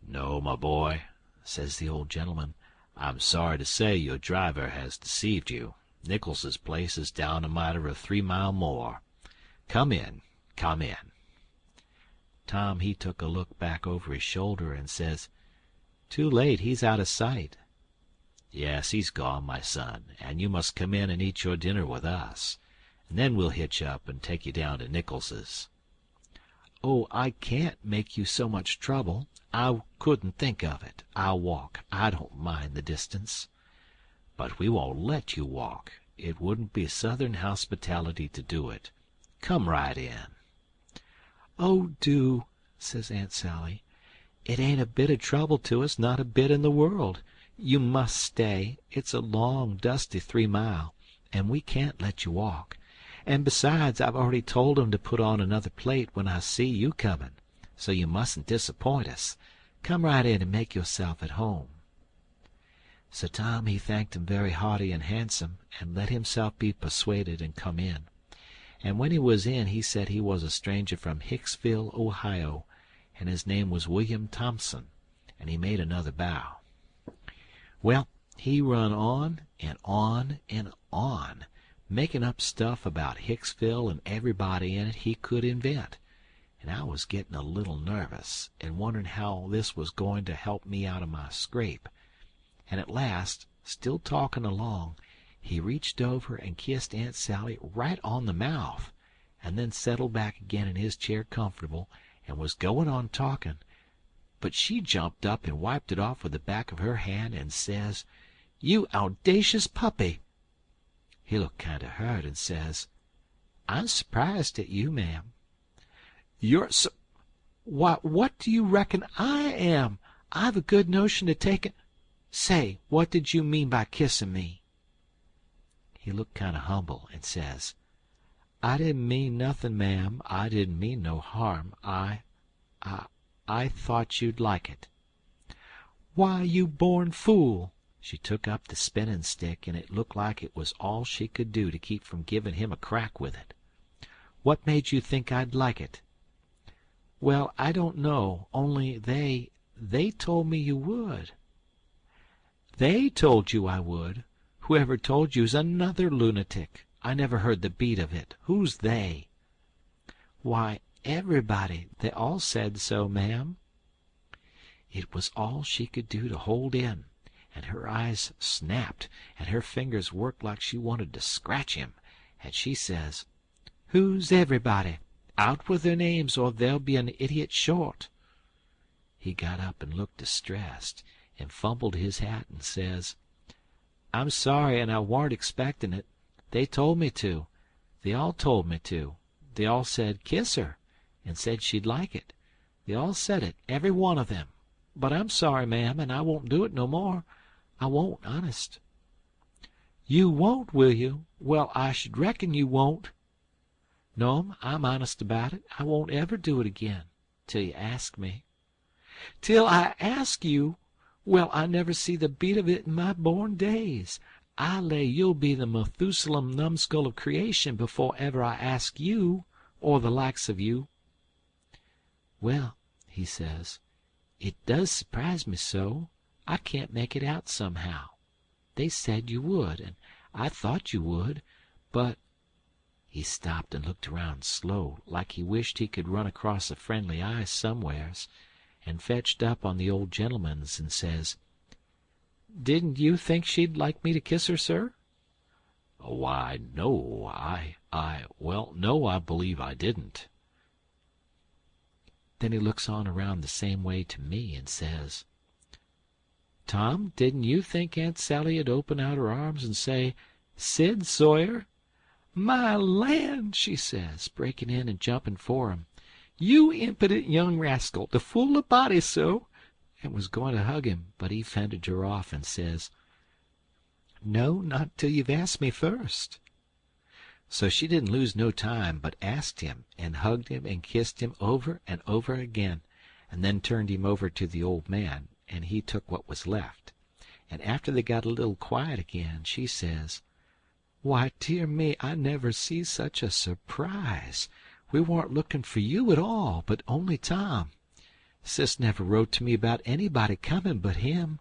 "No, my boy," says the old gentleman. "I'm sorry to say your driver has deceived you. Nichols's place is down a matter of 3 mile more. Come in, come in." Tom he took a look back over his shoulder and says, "Too late, he's out of sight." "Yes, he's gone, my son, and you must come in and eat your dinner with us, and then we'll hitch up and take you down to Nichols's." "Oh, I can't make you so much trouble. I couldn't think of it. I'll walk. I don't mind the distance." "But we won't let you walk. It wouldn't be Southern hospitality to do it. Come right in." "Oh, do," says Aunt Sally. "It ain't a bit of trouble to us, not a bit in the world. You must stay. It's a long, dusty 3 mile, and we can't let you walk. And besides, I've already told 'em to put on another plate when I see you coming, so you mustn't disappoint us. Come right in and make yourself at home." So Tom he thanked him very hearty and handsome, and let himself be persuaded and come in. And when he was in he said he was a stranger from Hicksville, Ohio, and his name was William Thompson, and he made another bow. Well, he run on and on and on, making up stuff about Hicksville and everybody in it he could invent, and I was getting a little nervous and wondering how this was going to help me out of my scrape. And at last, still talking along, he reached over and kissed Aunt Sally right on the mouth, and then settled back again in his chair comfortable, and was going on talking, but she jumped up and wiped it off with the back of her hand and says, "You owdacious puppy!" He looked kind of hurt and says, "I'm surprised at you, ma'am." "You're su— Why, what do you reckon I am? I've a good notion to take— Say, what did you mean by kissing me?" He looked kind of humble and says, "I didn't mean nothing, ma'am. I didn't mean no harm. I thought you'd like it." "Why, you born fool!" She took up the spinning stick, and it looked like it was all she could do to keep from giving him a crack with it. "What made you think I'd like it?" "Well, I don't know, only they told me you would." "They told you I would? Whoever told you's another lunatic. I never heard the beat of it. Who's they?" "Why, everybody. They all said so, ma'am." It was all she could do to hold in, and her eyes snapped, and her fingers worked like she wanted to scratch him, and she says, "Who's everybody? Out with their names, or there'll be an idiot short." He got up and looked distressed, and fumbled his hat and says, "I'm sorry, and I warn't expecting it. They told me to. They all told me to. They all said kiss her, and said she'd like it. They all said it, every one of them. But I'm sorry, ma'am, and I won't do it no more. I won't, honest." "You won't, will you? Well, I should reckon you won't." "No'm, I'm honest about it. I won't ever do it again, till you ask me." "Till I ask you? Well, I never see the beat of it in my born days. I lay you'll be the Methusalem numbskull of creation before ever I ask you, or the likes of you." "Well," he says, "it does surprise me so. I can't make it out somehow. They said you would, and I thought you would, but—" He stopped and looked around slow, like he wished he could run across a friendly eye somewheres, and fetched up on the old gentleman's and says, "Didn't you think she'd like me to kiss her, sir?" "Why, no, well, no, I believe I didn't." Then he looks on around the same way to me and says, "Tom, didn't you think Aunt Sally'd open out her arms and say, 'Sid Sawyer'?" "My land!" she says, breaking in and jumping for him. "You impudent young rascal, to fool a body so!" and was going to hug him, but he fended her off and says, "No, not till you've asked me first." So she didn't lose no time, but asked him, and hugged him and kissed him over and over again, and then turned him over to the old man, and he took what was left. And after they got a little quiet again, she says, "Why, dear me, I never see such a surprise. We warn't looking for you at all, but only Tom. Sis never wrote to me about anybody coming but him."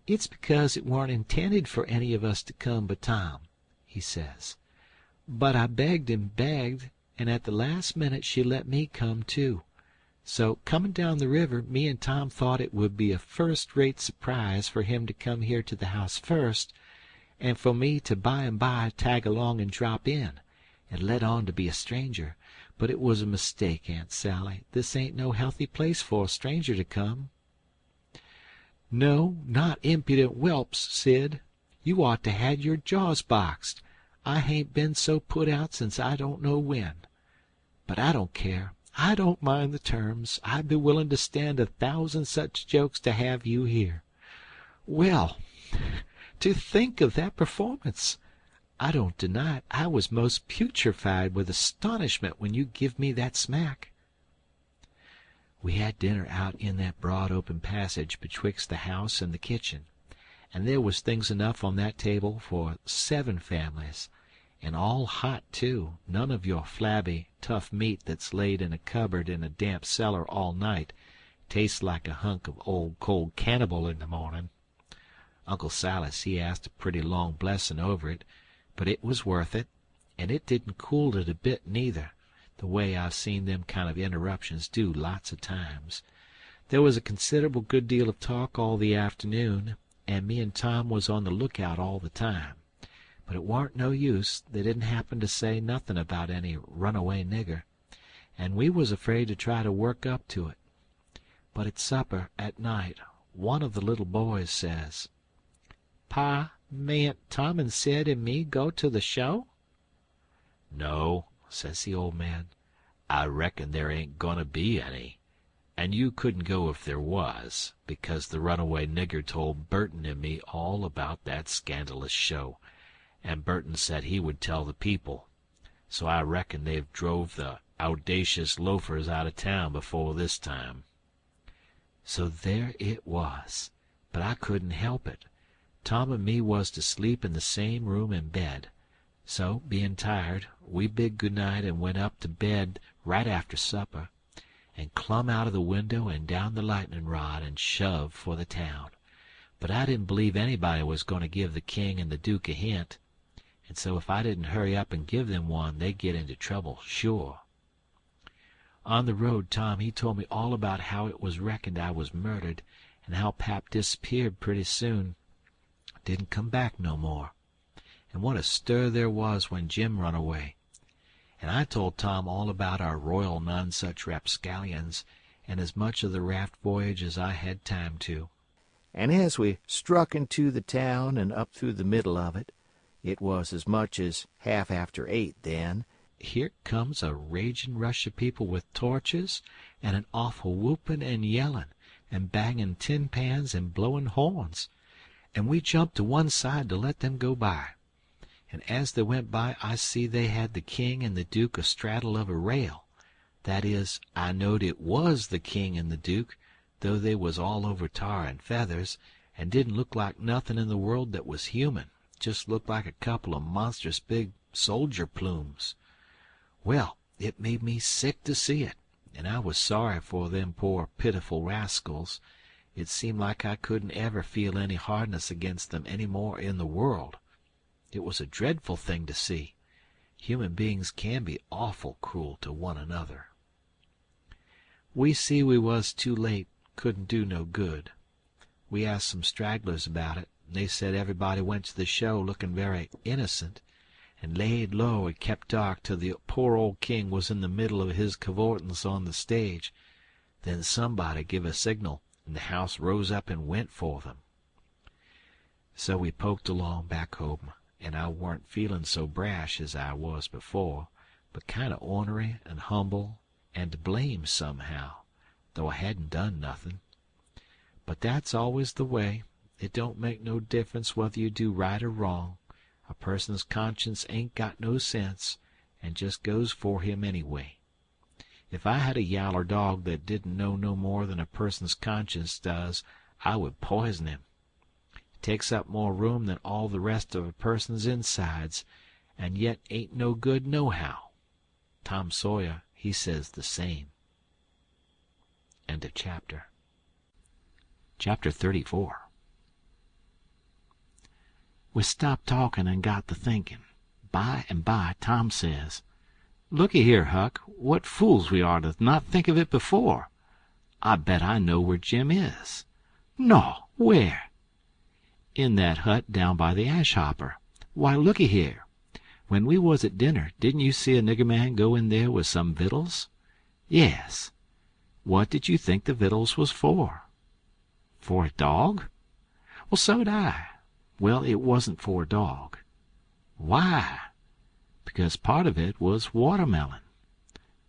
"It's because it warn't intended for any of us to come but Tom," he says. "But I begged and begged, and at the last minute she let me come too. So, coming down the river, me and Tom thought it would be a first-rate surprise for him to come here to the house first, and for me to by and by tag along and drop in, and let on to be a stranger. But it was a mistake, Aunt Sally. This ain't no healthy place for a stranger to come." "No, not impudent whelps, Sid. You ought to had your jaws boxed. I hain't been so put out since I don't know when. But I don't care. I don't mind the terms. I'd be willing to stand 1,000 such jokes to have you here. Well, to think of that performance! I don't deny it. I was most putrefied with astonishment when you give me that smack." We had dinner out in that broad open passage betwixt the house and the kitchen, and there was things enough on that table for 7 families, and all hot too, none of your flabby, tough meat that's laid in a cupboard in a damp cellar all night tastes like a hunk of old cold cannibal in the morning. Uncle Silas he asked a pretty long blessing over it, but it was worth it, and it didn't cool it a bit neither, the way I've seen them kind of interruptions do lots of times. There was a considerable good deal of talk all the afternoon, and me and Tom was on the lookout all the time. But it warn't no use. They didn't happen to say nothing about any runaway nigger, and we was afraid to try to work up to it. But at supper at night one of the little boys says, "Pa, Mayn't Tom and Sid and me go to the show?" "No," says the old man. "I reckon there ain't goin' to be any. And you couldn't go if there was, because the runaway nigger told Burton and me all about that scandalous show, and Burton said he would tell the people. So I reckon they've drove the owdacious loafers out of town before this time." So there it was. But I couldn't help it. Tom and me was to sleep in the same room and bed. So, being tired, we bid good night and went up to bed right after supper, and clumb out of the window and down the lightning rod and shoved for the town. But I didn't believe anybody was going to give the king and the duke a hint, and so if I didn't hurry up and give them one, they'd get into trouble, sure. On the road, Tom, he told me all about how it was reckoned I was murdered, and how Pap disappeared pretty soon. Didn't come back no more. And what a stir there was when Jim run away. And I told Tom all about our Royal Nonsuch Rapscallions, and as much of the raft voyage as I had time to. And as we struck into the town and up through the middle of it, it was as much as half after 8 then, here comes a raging rush of people with torches, and an awful whooping and yelling, and banging tin pans and blowing horns. And we jumped to one side to let them go by. And as they went by, I see they had the king and the duke astraddle of a rail. That is, I knowed it was the king and the duke, though they was all over tar and feathers, and didn't look like nothing in the world that was human, just looked like a couple of monstrous big soldier plumes. Well, it made me sick to see it, and I was sorry for them poor pitiful rascals. It seemed like I couldn't ever feel any hardness against them any more in the world. It was a dreadful thing to see. Human beings can be awful cruel to one another. We see we was too late, couldn't do no good. We asked some stragglers about it, and they said everybody went to the show looking very innocent, and laid low and kept dark till the poor old king was in the middle of his cavortings on the stage. Then somebody give a signal, and the house rose up and went for them. So we poked along back home, and I warn't feeling so brash as I was before, but kind of ornery and humble and to blame somehow, though I hadn't done nothing. But that's always the way. It don't make no difference whether you do right or wrong. A person's conscience ain't got no sense, and just goes for him anyway. If I had a yaller dog that didn't know no more than a person's conscience does, I would poison him. It takes up more room than all the rest of a person's insides, and yet ain't no good nohow. Tom Sawyer, he says the same. End of chapter. Chapter 34. We stopped talking and got to thinking. By and by Tom says, "Looky here, Huck, what fools we are to not think of it before. I bet I know where Jim is." "No, where?" "In that hut down by the ash hopper. Why, looky here. When we was at dinner, didn't you see a nigger man go in there with some vittles?" "Yes." "What did you think the vittles was for?" "For a dog?" "Well, so'd I." "Well, it wasn't for a dog." "Why?" "Because part of it was watermelon."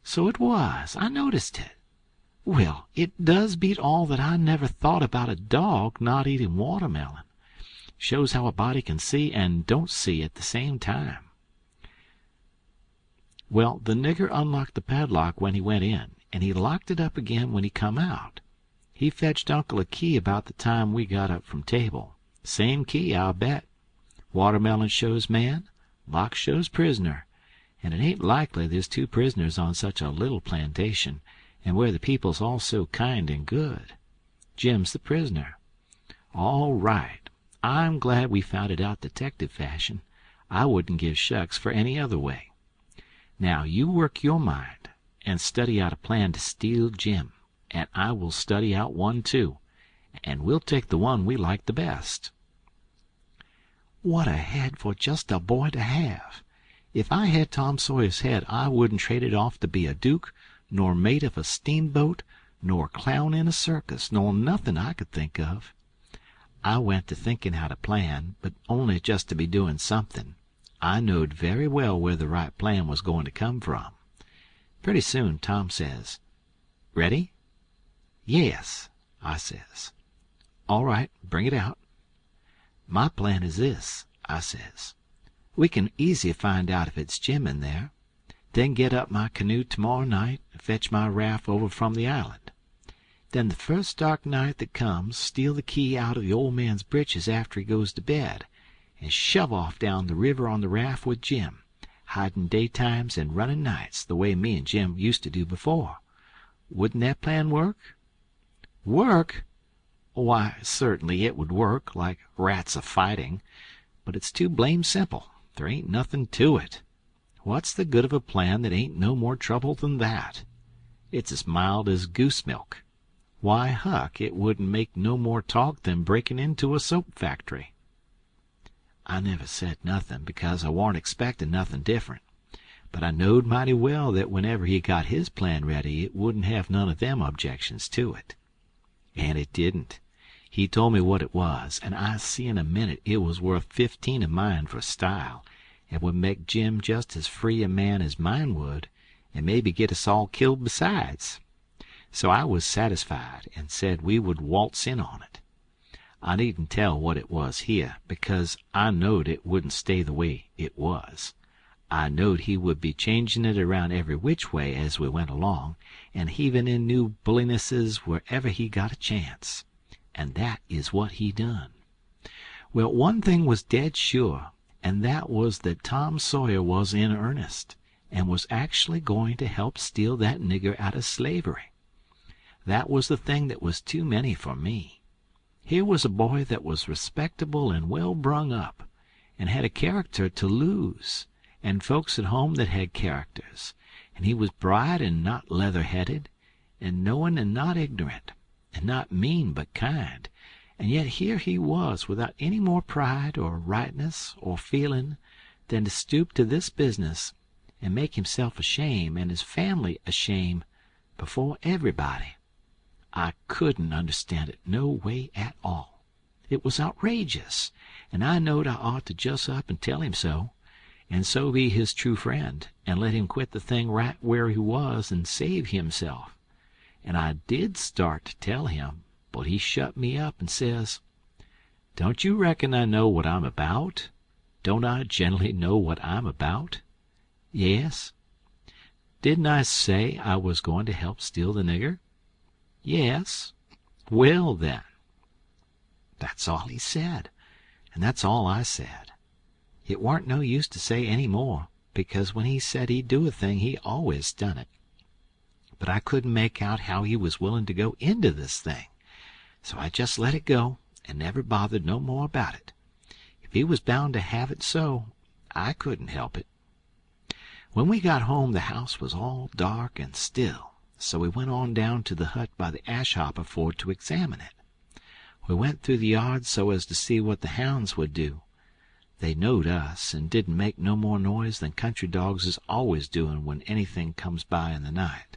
"So it was. I noticed it." "Well, it does beat all that I never thought about a dog not eating watermelon. Shows how a body can see and don't see at the same time." "Well, the nigger unlocked the padlock when he went in, and he locked it up again when he come out. He fetched Uncle a key about the time we got up from table. Same key, I'll bet. Watermelon shows man, lock shows prisoner, and it ain't likely there's 2 prisoners on such a little plantation, and where the people's all so kind and good. Jim's the prisoner. All right. I'm glad we found it out detective fashion. I wouldn't give shucks for any other way. Now you work your mind and study out a plan to steal Jim, and I will study out one too, and we'll take the one we like the best." What a head for just a boy to have! If I had Tom Sawyer's head, I wouldn't trade it off to be a duke, nor mate of a steamboat, nor clown in a circus, nor nothing I could think of. I went to thinking out a plan, but only just to be doing something. I knowed very well where the right plan was going to come from. Pretty soon Tom says, "Ready?" "Yes," I says. "All right, bring it out." "My plan is this," I says. "We can easy find out if it's Jim in there, then get up my canoe tomorrow night and fetch my raft over from the island. Then the first dark night that comes steal the key out of the old man's britches after he goes to bed, and shove off down the river on the raft with Jim, hiding daytimes and running nights the way me and Jim used to do before. Wouldn't that plan work?" "Work? Why, certainly it would work, like rats a-fighting, but it's too blame simple. There ain't nothing to it. What's the good of a plan that ain't no more trouble than that? It's as mild as goose milk. Why, Huck, it wouldn't make no more talk than breaking into a soap factory." I never said nothin', because I warn't expectin' nothin' different, but I knowed mighty well that whenever he got his plan ready it wouldn't have none of them objections to it. And it didn't. He told me what it was, and I see in a minute it was worth 15 of mine for style, and would make Jim just as free a man as mine would, and maybe get us all killed besides. So I was satisfied, and said we would waltz in on it. I needn't tell what it was here, because I knowed it wouldn't stay the way it was. I knowed he would be changing it around every which way as we went along, and heaving in new bullinesses wherever he got a chance. And that is what he done. Well, one thing was dead sure, and that was that Tom Sawyer was in earnest, and was actually going to help steal that nigger out of slavery. That was the thing that was too many for me. Here was a boy that was respectable and well brung up, and had a character to lose, and folks at home that had characters, and he was bright and not leather-headed, and knowin' and not ignorant, and not mean but kind, and yet here he was without any more pride or rightness or feelin' than to stoop to this business and make himself ashamed and his family ashamed before everybody. I couldn't understand it no way at all. It was outrageous, and I knowed I ought to just up and tell him so, and so be his true friend, and let him quit the thing right where he was and save himself. And I did start to tell him, but he shut me up and says, "Don't you reckon I know what I'm about? Don't I generally know what I'm about?" "Yes." "Didn't I say I was going to help steal the nigger?" "Yes." "Well, then." That's all he said, and that's all I said. It warn't no use to say any more, because when he said he'd do a thing he always done it. But I couldn't make out how he was willing to go into this thing, so I just let it go and never bothered no more about it. If he was bound to have it so, I couldn't help it. When we got home the house was all dark and still, so we went on down to the hut by the ash-hopper for to examine it. We went through the yard so as to see what the hounds would do. They knowed us, and didn't make no more noise than country dogs is always doing when anything comes by in the night.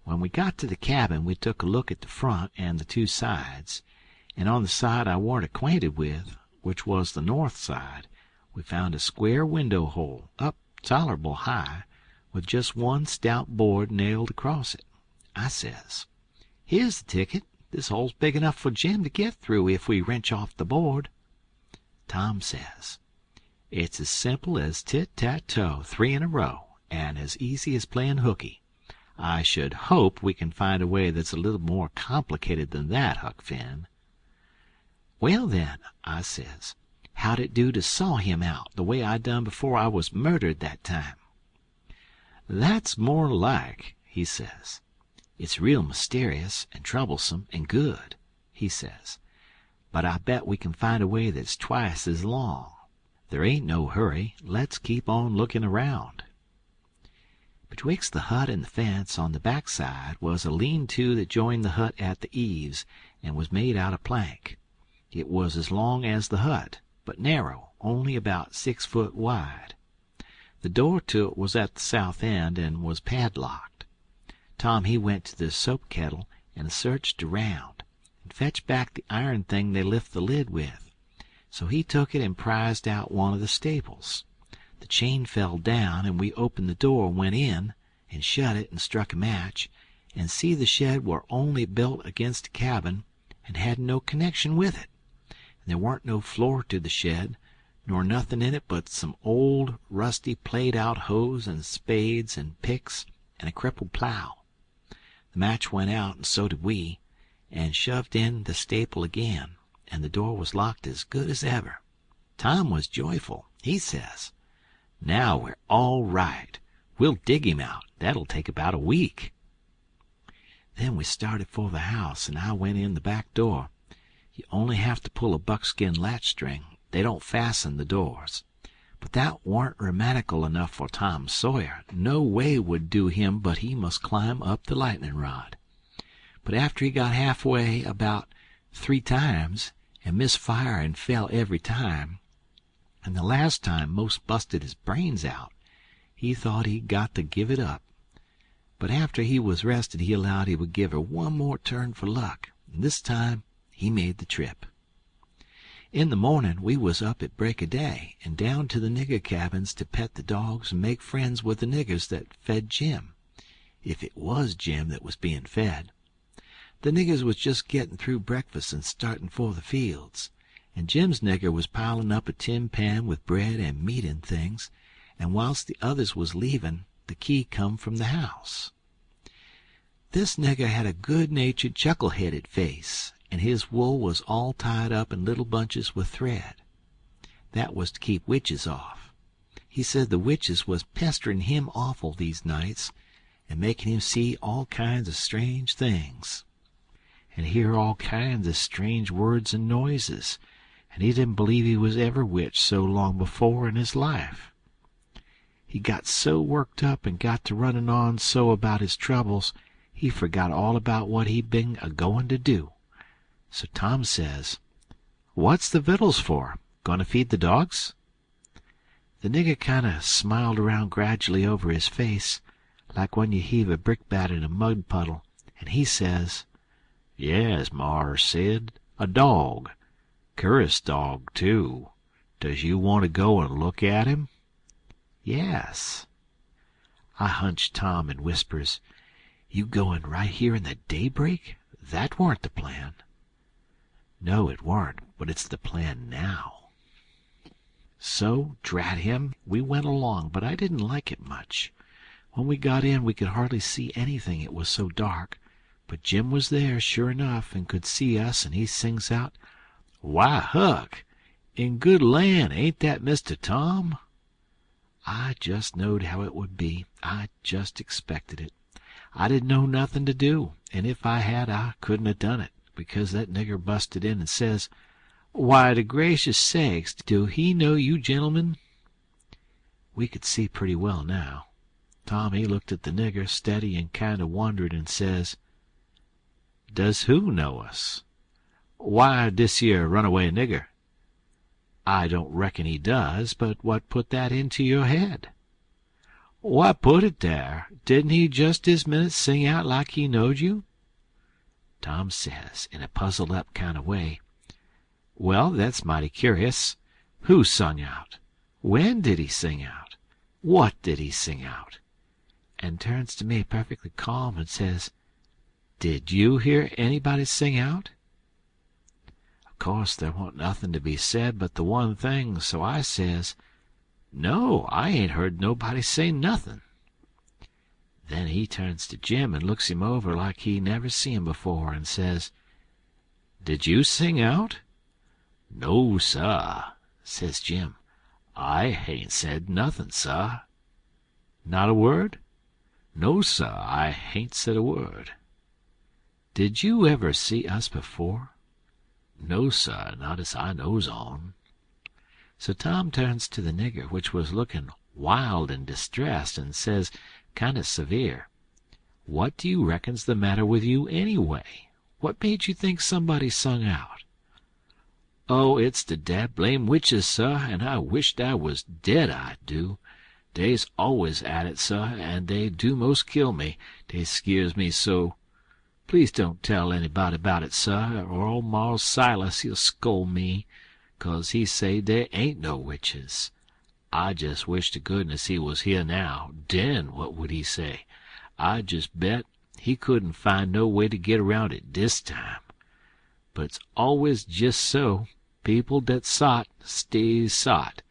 When we got to the cabin we took a look at the front and the two sides, and on the side I warn't acquainted with, which was the north side, we found a square window hole, up tolerable high, with just one stout board nailed across it. I says, "Here's the ticket. This hole's big enough for Jim to get through if we wrench off the board." Tom says, "It's as simple as tit-tat-toe, 3 in a row, and as easy as playing hooky. I should hope we can find a way that's a little more complicated than that, Huck Finn." "Well, then," I says, "how'd it do to saw him out, the way I done before I was murdered that time?" "That's more like," he says. "It's real mysterious and troublesome and good," he says, "but I bet we can find a way that's twice as long. There ain't no hurry. Let's keep on looking around." Betwixt the hut and the fence on the back side was a lean-to that joined the hut at the eaves and was made out of plank. It was as long as the hut, but narrow, only about 6 foot wide. The door to it was at the south end and was padlocked. Tom he went to the soap kettle and searched around, and and fetch back the iron thing they lift the lid with. So he took it and prized out one of the staples. The chain fell down, and we opened the door and went in, and shut it and struck a match, and see the shed were only built against a cabin and had no connection with it. And there weren't no floor to the shed, nor nothing in it but some old, rusty, played-out hoes and spades and picks and a crippled plow. The match went out, and so did we, and shoved in the staple again, and the door was locked as good as ever. Tom was joyful. He says, "Now we're all right. We'll dig him out. That'll take about a week." Then we started for the house, and I went in the back door. You only have to pull a buckskin latch string. They don't fasten the doors. But that warn't rheumatical enough for Tom Sawyer. No way would do him but he must climb up the lightning rod. But after he got halfway about 3 times, and missed fire and fell every time, and the last time most busted his brains out, he thought he'd got to give it up. But after he was rested he allowed he would give her one more turn for luck, and this time he made the trip. In the morning we was up at break of day and down to the nigger cabins to pet the dogs and make friends with the niggers that fed Jim, if it was Jim that was being fed. The niggers was just getting through breakfast and starting for the fields, and Jim's nigger was piling up a tin pan with bread and meat and things, and whilst the others was leaving, the key come from the house. This nigger had a good-natured, chuckle-headed face, and his wool was all tied up in little bunches with thread. That was to keep witches off. He said the witches was pestering him awful these nights, and making him see all kinds of strange things, and hear all kinds of strange words and noises, and he didn't believe he was ever witched so long before in his life. He got so worked up and got to running on so about his troubles, he forgot all about what he'd been a-going to do. So Tom says, "What's the vittles for? Going to feed the dogs?" The nigger kind of smiled around gradually over his face, like when you heave a brickbat in a mud puddle, and he says, "Yes, Mars Sid, a dog. Cur'us dog, too. Does you want to go and look at him?" "Yes." I hunched Tom and whispers, "You goin' right here in the daybreak? That warn't the plan." "No, it warn't, but it's the plan now." So, drat him, we went along, but I didn't like it much. When we got in we could hardly see anything, it was so dark, but Jim was there, sure enough, and could see us, and he sings out, "Why, Huck, in good land, ain't that Mr. Tom?" I just knowed how it would be. I just expected it. I didn't know nothing to do, and if I had I couldn't have done it, because that nigger busted in and says, "Why, to gracious sakes, do he know you gentlemen?" We could see pretty well now. Tom, he looked at the nigger steady and kind of wondered, and says, "Does who know us?" "Why, dis yer runaway nigger." "I don't reckon he does, but what put that into your head?" "What put it there? Didn't he just this minute sing out like he knowed you?" Tom says, in a puzzled-up kind of way, "Well, that's mighty curious. Who sung out? When did he sing out? What did he sing out?" And turns to me perfectly calm and says, "Did you hear anybody sing out?" Of course there wa'n't nothing to be said but the one thing, so I says, "No, I ain't heard nobody say nothin'." Then he turns to Jim and looks him over like he never see him before, and says, "Did you sing out?" "No, sah," says Jim. "I hain't said nothin', sah." "Not a word?" "No, sah, I hain't said a word." "Did you ever see us before?" "No, sah, not as I knows on." So Tom turns to the nigger, which was looking wild and distressed, and says, kind of severe, "What do you reckon's the matter with you, anyway? What made you think somebody sung out?" "Oh, it's the dad blame witches, sah, and I wisht I was dead, I do. Dey's always at it, sah, and dey do most kill me. Dey skeers me so." Please don't tell anybody about it, sir, or old Mars Silas he'll scold me, 'cause he say there ain't no witches. I jest wish to goodness he was here now. Den what would he say? I jest bet he couldn't find no way to get around it dis time. But it's always jest so. People dat sot stays sot.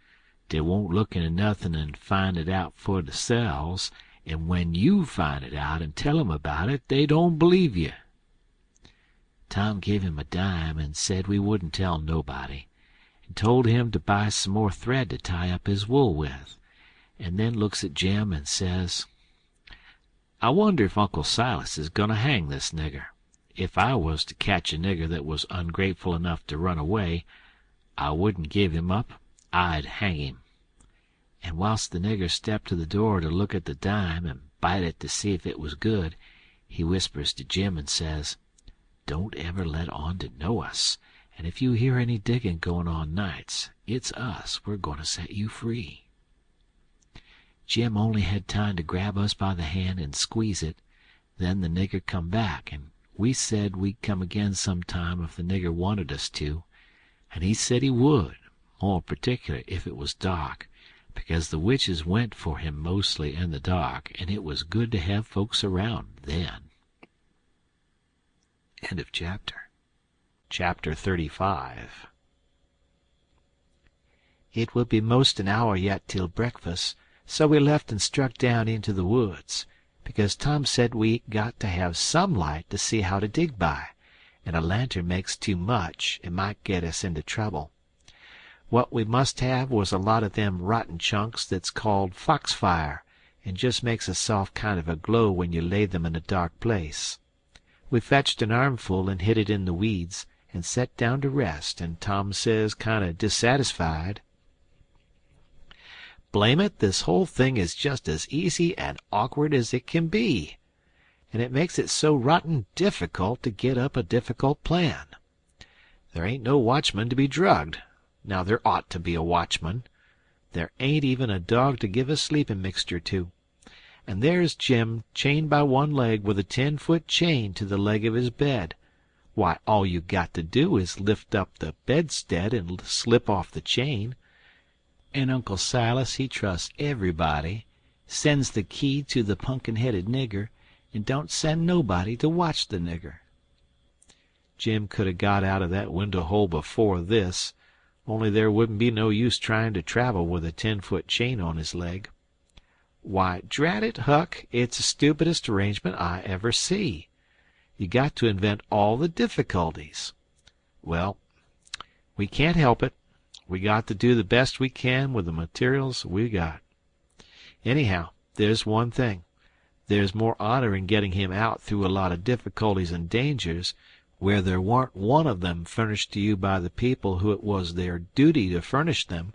Dey won't look into nothin' and find it out for theirselves, and when you find it out and tell 'em about it, they don't believe you." Tom gave him a dime and said we wouldn't tell nobody, and told him to buy some more thread to tie up his wool with, and then looks at Jim and says, "I wonder if Uncle Silas is going to hang this nigger. If I was to catch a nigger that was ungrateful enough to run away, I wouldn't give him up. I'd hang him." And whilst the nigger stepped to the door to look at the dime and bite it to see if it was good, he whispers to Jim and says, "Don't ever let on to know us, and if you hear any digging going on nights, it's us. We're going to set you free." Jim only had time to grab us by the hand and squeeze it. Then the nigger come back, and we said we'd come again sometime if the nigger wanted us to, and he said he would, more particular if it was dark, because the witches went for him mostly in the dark, and it was good to have folks around then. End of chapter. Chapter 35. It would be most an hour yet till breakfast, so we left and struck down into the woods, because Tom said we got to have some light to see how to dig by, and a lantern makes too much and might get us into trouble. What we must have was a lot of them rotten chunks that's called foxfire, and just makes a soft kind of a glow when you lay them in a dark place. We fetched an armful and hid it in the weeds, and set down to rest, and Tom says, kind of dissatisfied, "Blame it, this whole thing is just as easy and awkward as it can be, and it makes it so rotten difficult to get up a difficult plan. There ain't no watchman to be drugged. Now there ought to be a watchman. There ain't even a dog to give a sleeping mixture to. And there's Jim chained by one leg with a 10-foot chain to the leg of his bed. Why, all you got to do is lift up the bedstead and slip off the chain. And Uncle Silas, he trusts everybody, sends the key to the punkin-headed nigger, and don't send nobody to watch the nigger." Jim could have got out of that window-hole before this, only there wouldn't be no use trying to travel with a 10-foot chain on his leg. "Why, drat it, Huck, it's the stupidest arrangement I ever see. You got to invent all the difficulties. Well, we can't help it. We got to do the best we can with the materials we got. Anyhow, there's one thing. There's more honor in getting him out through a lot of difficulties and dangers where there warn't one of them furnished to you by the people who it was their duty to furnish them,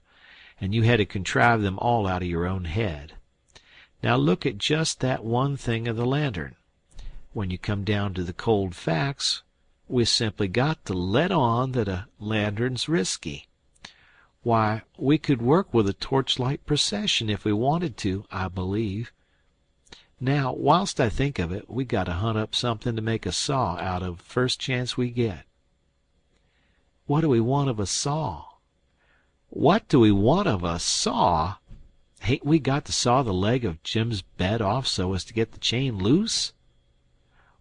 and you had to contrive them all out of your own head. Now look at just that one thing of the lantern. When you come down to the cold facts, we simply got to let on that a lantern's risky. Why, we could work with a torchlight procession if we wanted to, I believe. Now, whilst I think of it, we got to hunt up something to make a saw out of first chance we get." "What do we want of a saw?" "What do we want of a saw? Hain't we got to saw the leg of Jim's bed off so as to get the chain loose?"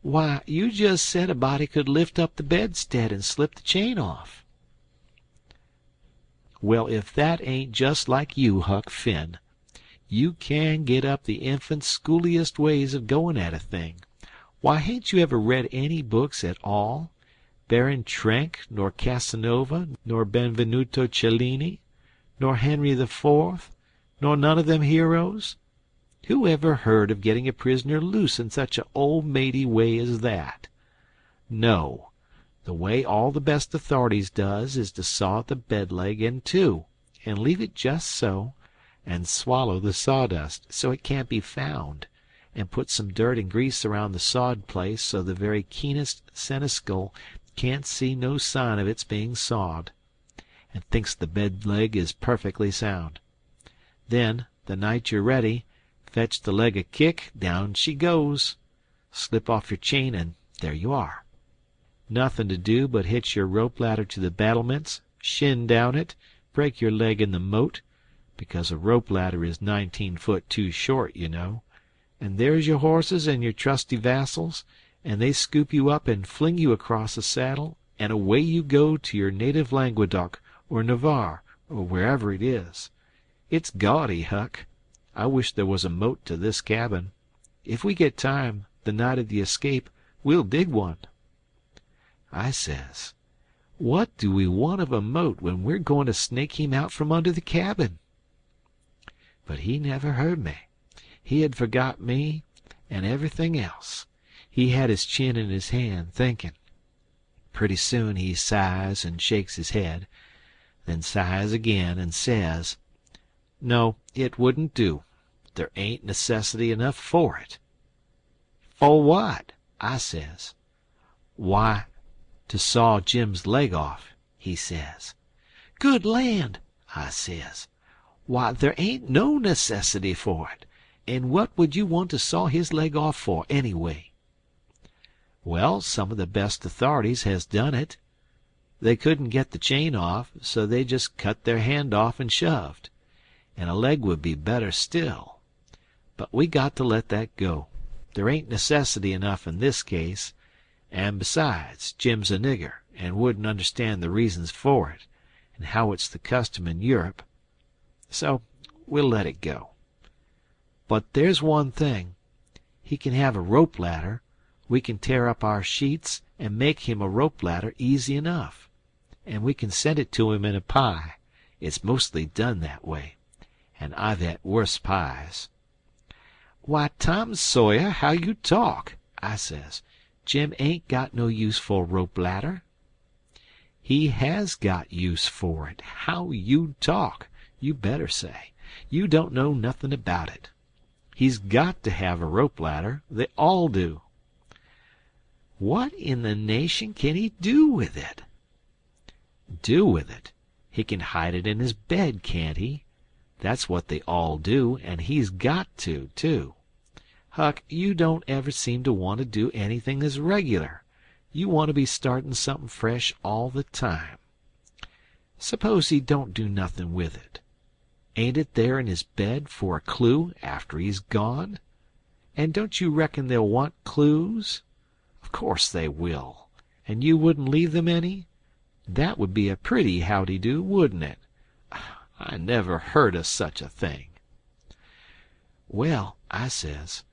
"Why, you just said a body could lift up the bedstead and slip the chain off." "Well, if that ain't just like you, Huck Finn. You can get up the infant schooliest ways of going at a thing. Why, hain't you ever read any books at all? Baron Trenck, nor Casanova, nor Benvenuto Cellini, nor Henry IV, nor none of them heroes? Who ever heard of getting a prisoner loose in such a old-maidy way as that? No. The way all the best authorities does is to saw the bed-leg in two, and leave it just so, and swallow the sawdust so it can't be found, and put some dirt and grease around the sawed place so the very keenest senescal can't see no sign of its being sawed, and thinks the bed-leg is perfectly sound. Then, the night you're ready, fetch the leg a kick, down she goes. Slip off your chain, and there you are. Nothing to do but hitch your rope ladder to the battlements, shin down it, break your leg in the moat, because a rope ladder is 19 foot too short, you know, and there's your horses and your trusty vassals, and they scoop you up and fling you across the saddle, and away you go to your native Languedoc or Navarre or wherever it is. It's gaudy, Huck. I wish there was a moat to this cabin. If we get time, the night of the escape, we'll dig one. I says, what do we want of a moat when we're going to snake him out from under the cabin? But he never heard me. He had forgot me and everything else. He had his chin in his hand, thinking. Pretty soon he sighs and shakes his head, then sighs again and says, no, it wouldn't do. There ain't necessity enough for it. For what? I says. Why, to saw Jim's leg off, he says. Good land, I says. Why, there ain't no necessity for it. And what would you want to saw his leg off for, anyway? Well, some of the best authorities has done it. They couldn't get the chain off, so they just cut their hand off and shoved. And a leg would be better still. But we got to let that go. There ain't necessity enough in this case. And besides, Jim's a nigger, and wouldn't understand the reasons for it, and how it's the custom in Europe. So we'll let it go. But there's one thing. He can have a rope ladder. We can tear up our sheets and make him a rope ladder easy enough. And we can send it to him in a pie. It's mostly done that way. And I've had worse pies. Why, Tom Sawyer, how you talk, I says. Jim ain't got no use for a rope ladder. He has got use for it. How you talk, you better say. You don't know nothing about it. He's got to have a rope ladder. They all do. What in the nation can he do with it? Do with it? He can hide it in his bed, can't he? That's what they all do, and he's got to, too. Huck, you don't ever seem to want to do anything that's regular. You want to be starting something fresh all the time. Suppose he don't do nothing with it. Ain't it there in his bed for a clue after he's gone? And don't you reckon they'll want clues? Of course they will. And you wouldn't leave them any? That would be a pretty howdy-do, wouldn't it? I never heard of such a thing. Well, I says,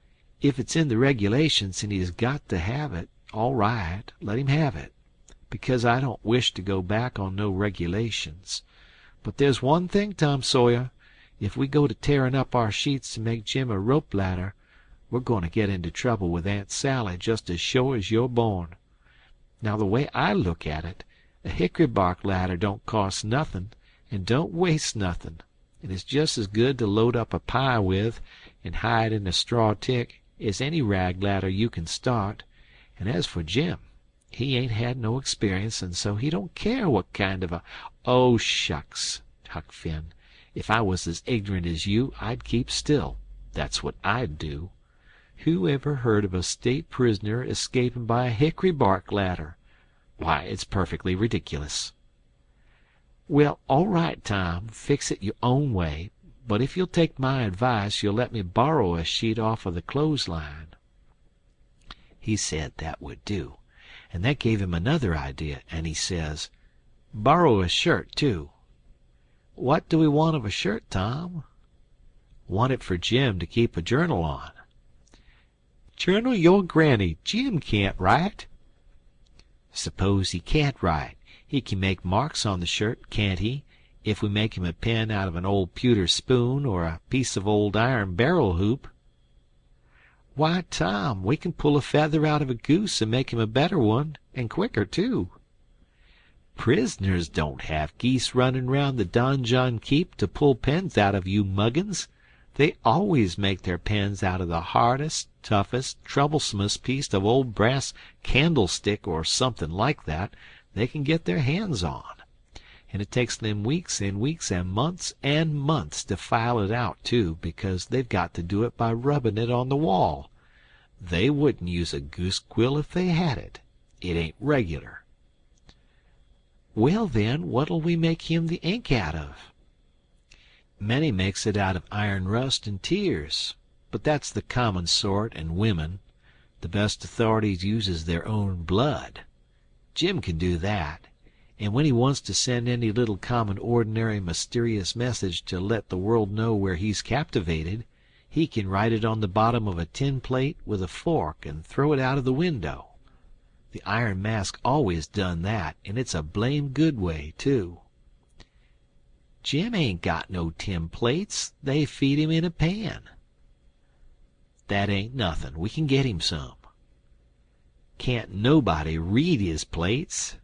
if it's in the regulations and he's got to have it, all right, let him have it, because I don't wish to go back on no regulations. But there's one thing, Tom Sawyer, if we go to tearing up our sheets to make Jim a rope ladder, we're going to get into trouble with Aunt Sally just as sure as you're born. Now, the way I look at it, a hickory bark ladder don't cost nothing, and don't waste nothing, and it's just as good to load up a pie with and hide in a straw tick as any rag ladder you can start. And as for Jim, he ain't had no experience, and so he don't care what kind of a— Oh, shucks, Huck Finn, if I was as ignorant as you, I'd keep still. That's what I'd do. Who ever heard of a state prisoner escaping by a hickory bark ladder? Why, it's perfectly ridiculous. Well, all right, Tom, fix it your own way, but if you'll take my advice, you'll let me borrow a sheet off of the clothesline. He said that would do, and that gave him another idea, and he says, borrow a shirt, too. What do we want of a shirt, Tom? Want it for Jim to keep a journal on. Journal your granny. Jim can't write. Suppose he can't write. He can make marks on the shirt, can't he, if we make him a pen out of an old pewter spoon or a piece of old iron barrel hoop? Why, Tom, we can pull a feather out of a goose and make him a better one, and quicker, too. Prisoners don't have geese running round the donjon keep to pull pens out of, you muggins. They always make their pens out of the hardest, toughest, troublesomest piece of old brass candlestick or something like that they can get their hands on. And it takes them weeks and weeks and months to file it out, too, because they've got to do it by rubbing it on the wall. They wouldn't use a goose quill if they had it. It ain't regular." "Well, then, what'll we make him the ink out of?" "Many makes it out of iron rust and tears, but that's the common sort and women. The best authorities uses their own blood. Jim can do that, and when he wants to send any little common ordinary mysterious message to let the world know where he's captivated, he can write it on the bottom of a tin plate with a fork and throw it out of the window. The Iron Mask always done that, and it's a blame good way, too." "Jim ain't got no tin plates. They feed him in a pan." "That ain't nothin'. We can get him some." "Can't nobody read his plates."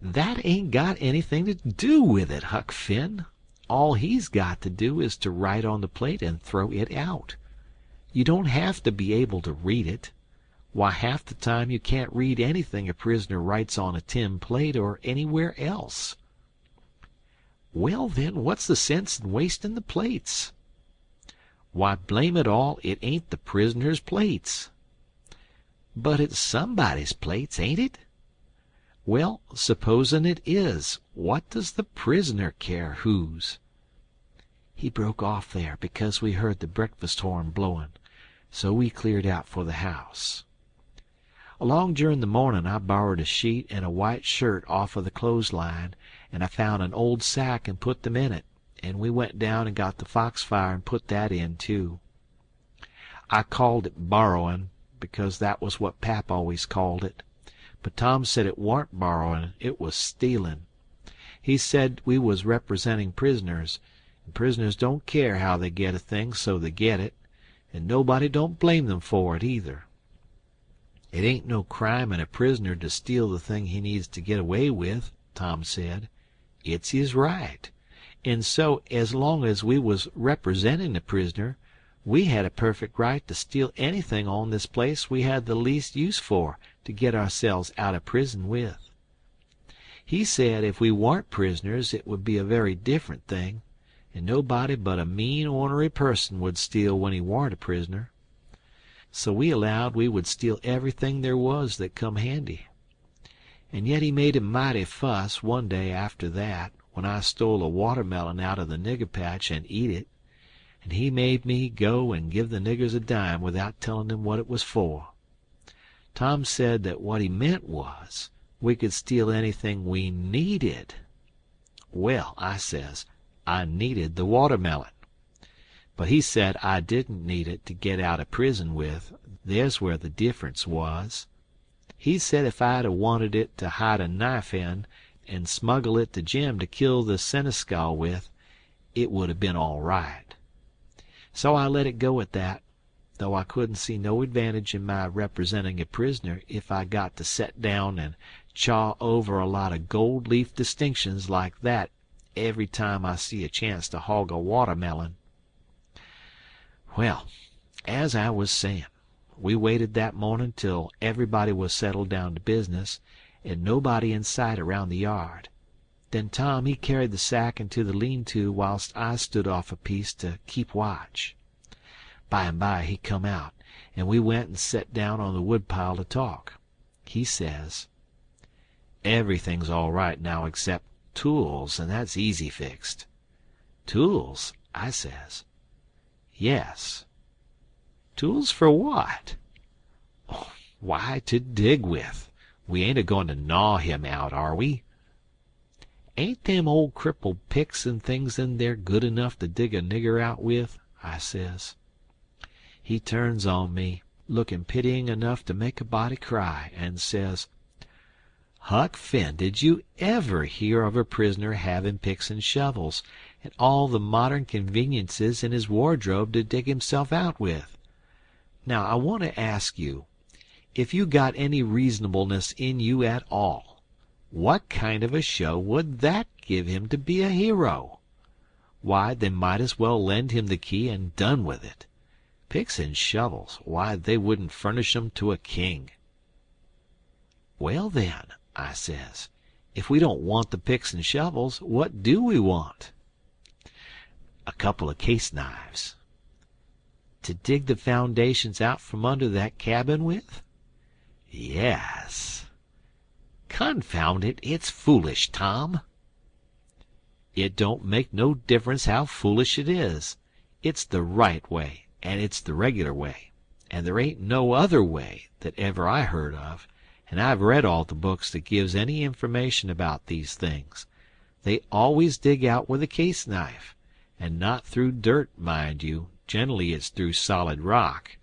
"That ain't got anything to do with it, Huck Finn. All he's got to do is to write on the plate and throw it out. You don't have to be able to read it. Why, half the time you can't read anything a prisoner writes on a tin plate or anywhere else." "Well, then, what's the sense in wasting the plates?" "Why, blame it all, it ain't the prisoner's plates." "But it's somebody's plates, ain't it?" "Well, supposin' it is, what does the prisoner care whose?" He broke off there because we heard the breakfast horn blowing, so we cleared out for the house. Along during the morning I borrowed a sheet and a white shirt off of the clothesline, and I found an old sack and put them in it, and we went down and got the foxfire and put that in too. I called it borrowing, because that was what Pap always called it, but Tom said it warn't borrowing, it was stealing. He said we was representing prisoners, and prisoners don't care how they get a thing, so they get it, and nobody don't blame them for it either. It ain't no crime in a prisoner to steal the thing he needs to get away with, Tom said. It's his right, and so as long as we was representing the prisoner, we had a perfect right to steal anything on this place we had the least use for to get ourselves out of prison with. He said if we warn't prisoners it would be a very different thing, and nobody but a mean, ornery person would steal when he warn't a prisoner. So we allowed we would steal everything there was that come handy. And yet he made a mighty fuss one day after that, when I stole a watermelon out of the nigger patch and eat it, and he made me go and give the niggers a dime without telling them what it was for. Tom said that what he meant was we could steal anything we needed. Well, I says, I needed the watermelon. But he said I didn't need it to get out of prison with. There's where the difference was. He said if I'd a wanted it to hide a knife in and smuggle it to Jim to kill the seneschal with, it would have been all right. So I let it go at that, though I couldn't see no advantage in my representing a prisoner if I got to set down and chaw over a lot of gold leaf distinctions like that every time I see a chance to hog a watermelon. Well, as I was saying, we waited that morning till everybody was settled down to business, and nobody in sight around the yard. Then Tom he carried the sack into the lean-to whilst I stood off a piece to keep watch. By and by he come out, and we went and set down on the woodpile to talk. He says, "Everything's all right now except tools, and that's easy fixed." "Tools?" I says. "Yes." "Tools for what?" "Why, to dig with. We ain't a-goin' to gnaw him out, are we?" "Ain't them old crippled picks and things in there good enough to dig a nigger out with?" I says. He turns on me, looking pitying enough to make a body cry, and says, "Huck Finn, did you ever hear of a prisoner having picks and shovels, and all the modern conveniences in his wardrobe to dig himself out with? Now I want to ask you, if you got any reasonableness in you at all, what kind of a show would that give him to be a hero? Why, they might as well lend him the key and done with it. Picks and shovels, why, they wouldn't furnish 'em to a king." "Well, then," I says, "if we don't want the picks and shovels, what do we want?" "A couple of case knives." To dig the foundations out from under that cabin with? Yes. Confound it, it's foolish, Tom. It don't make no difference how foolish it is. It's the right way, and it's the regular way, and there ain't no other way that ever I heard of, and I've read all the books that gives any information about these things. They always dig out with a case knife, and not through dirt, mind you. Generally it's through solid rock.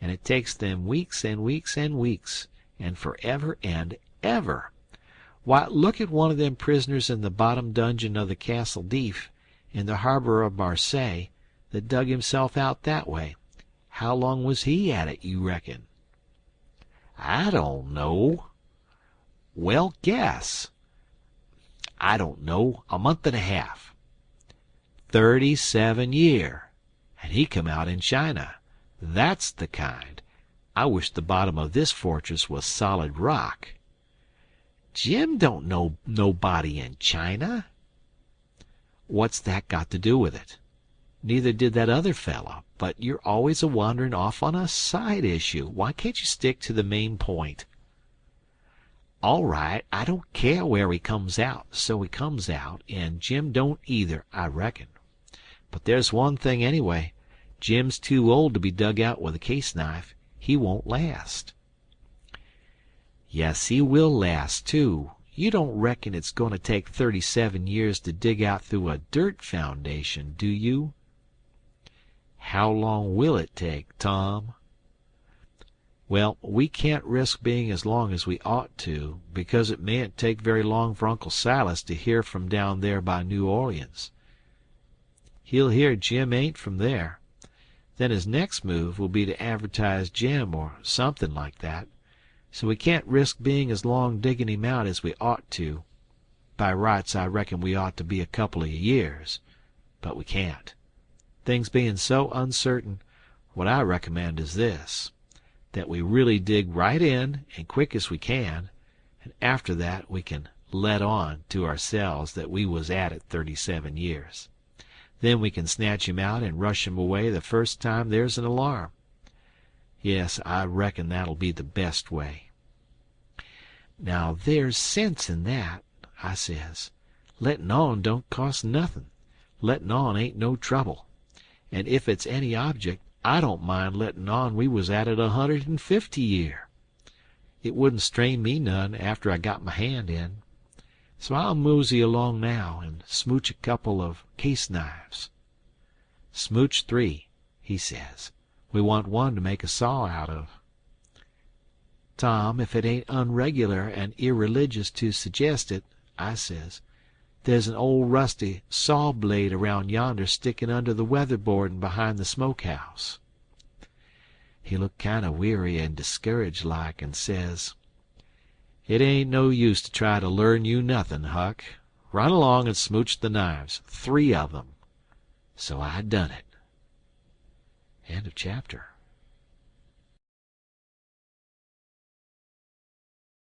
And it takes them weeks and weeks and weeks, and forever and ever. Why, look at one of them prisoners in the bottom dungeon of the Castle Deef, in the harbor of Marseille, that dug himself out that way. How long was he at it, you reckon? I don't know. Well, guess. I don't know, a month and a half. 37 year. And he come out in China. That's the kind. I wish the bottom of this fortress was solid rock. Jim don't know nobody in China. What's that got to do with it? Neither did that other fellow, but you're always a-wandering off on a side issue. Why can't you stick to the main point? All right, I don't care where he comes out, so he comes out, and Jim don't either, I reckon. But there's one thing anyway. Jim's too old to be dug out with a case knife. He won't last. Yes, he will last, too. You don't reckon it's going to take 37 years to dig out through a dirt foundation, do you? How long will it take, Tom? Well, we can't risk being as long as we ought to, because it mayn't take very long for Uncle Silas to hear from down there by New Orleans. He'll hear Jim ain't from there. Then his next move will be to advertise Jim or something like that. So we can't risk being as long digging him out as we ought to. By rights, I reckon we ought to be a couple of years. But we can't. Things being so uncertain, what I recommend is this, that we really dig right in and quick as we can, and after that we can let on to ourselves that we was at it 37 years. Then we can snatch him out and rush him away the first time there's an alarm. Yes, I reckon that'll be the best way. Now, there's sense in that, I says. Letting on don't cost nothing. Letting on ain't no trouble. And if it's any object, I don't mind letting on we was at it 150 year. It wouldn't strain me none after I got my hand in. So I'll mosey along now and smooch a couple of case knives. Smooch 3, he says. We want one to make a saw out of. Tom, if it ain't unregular and irreligious to suggest it, I says, there's an old rusty saw blade around yonder sticking under the weatherboarding behind the smokehouse. He looked kind of weary and discouraged like, and says, It ain't no use to try to learn you nothing, Huck. Run along and smooch the knives, 3 of them. So I done it. End of chapter.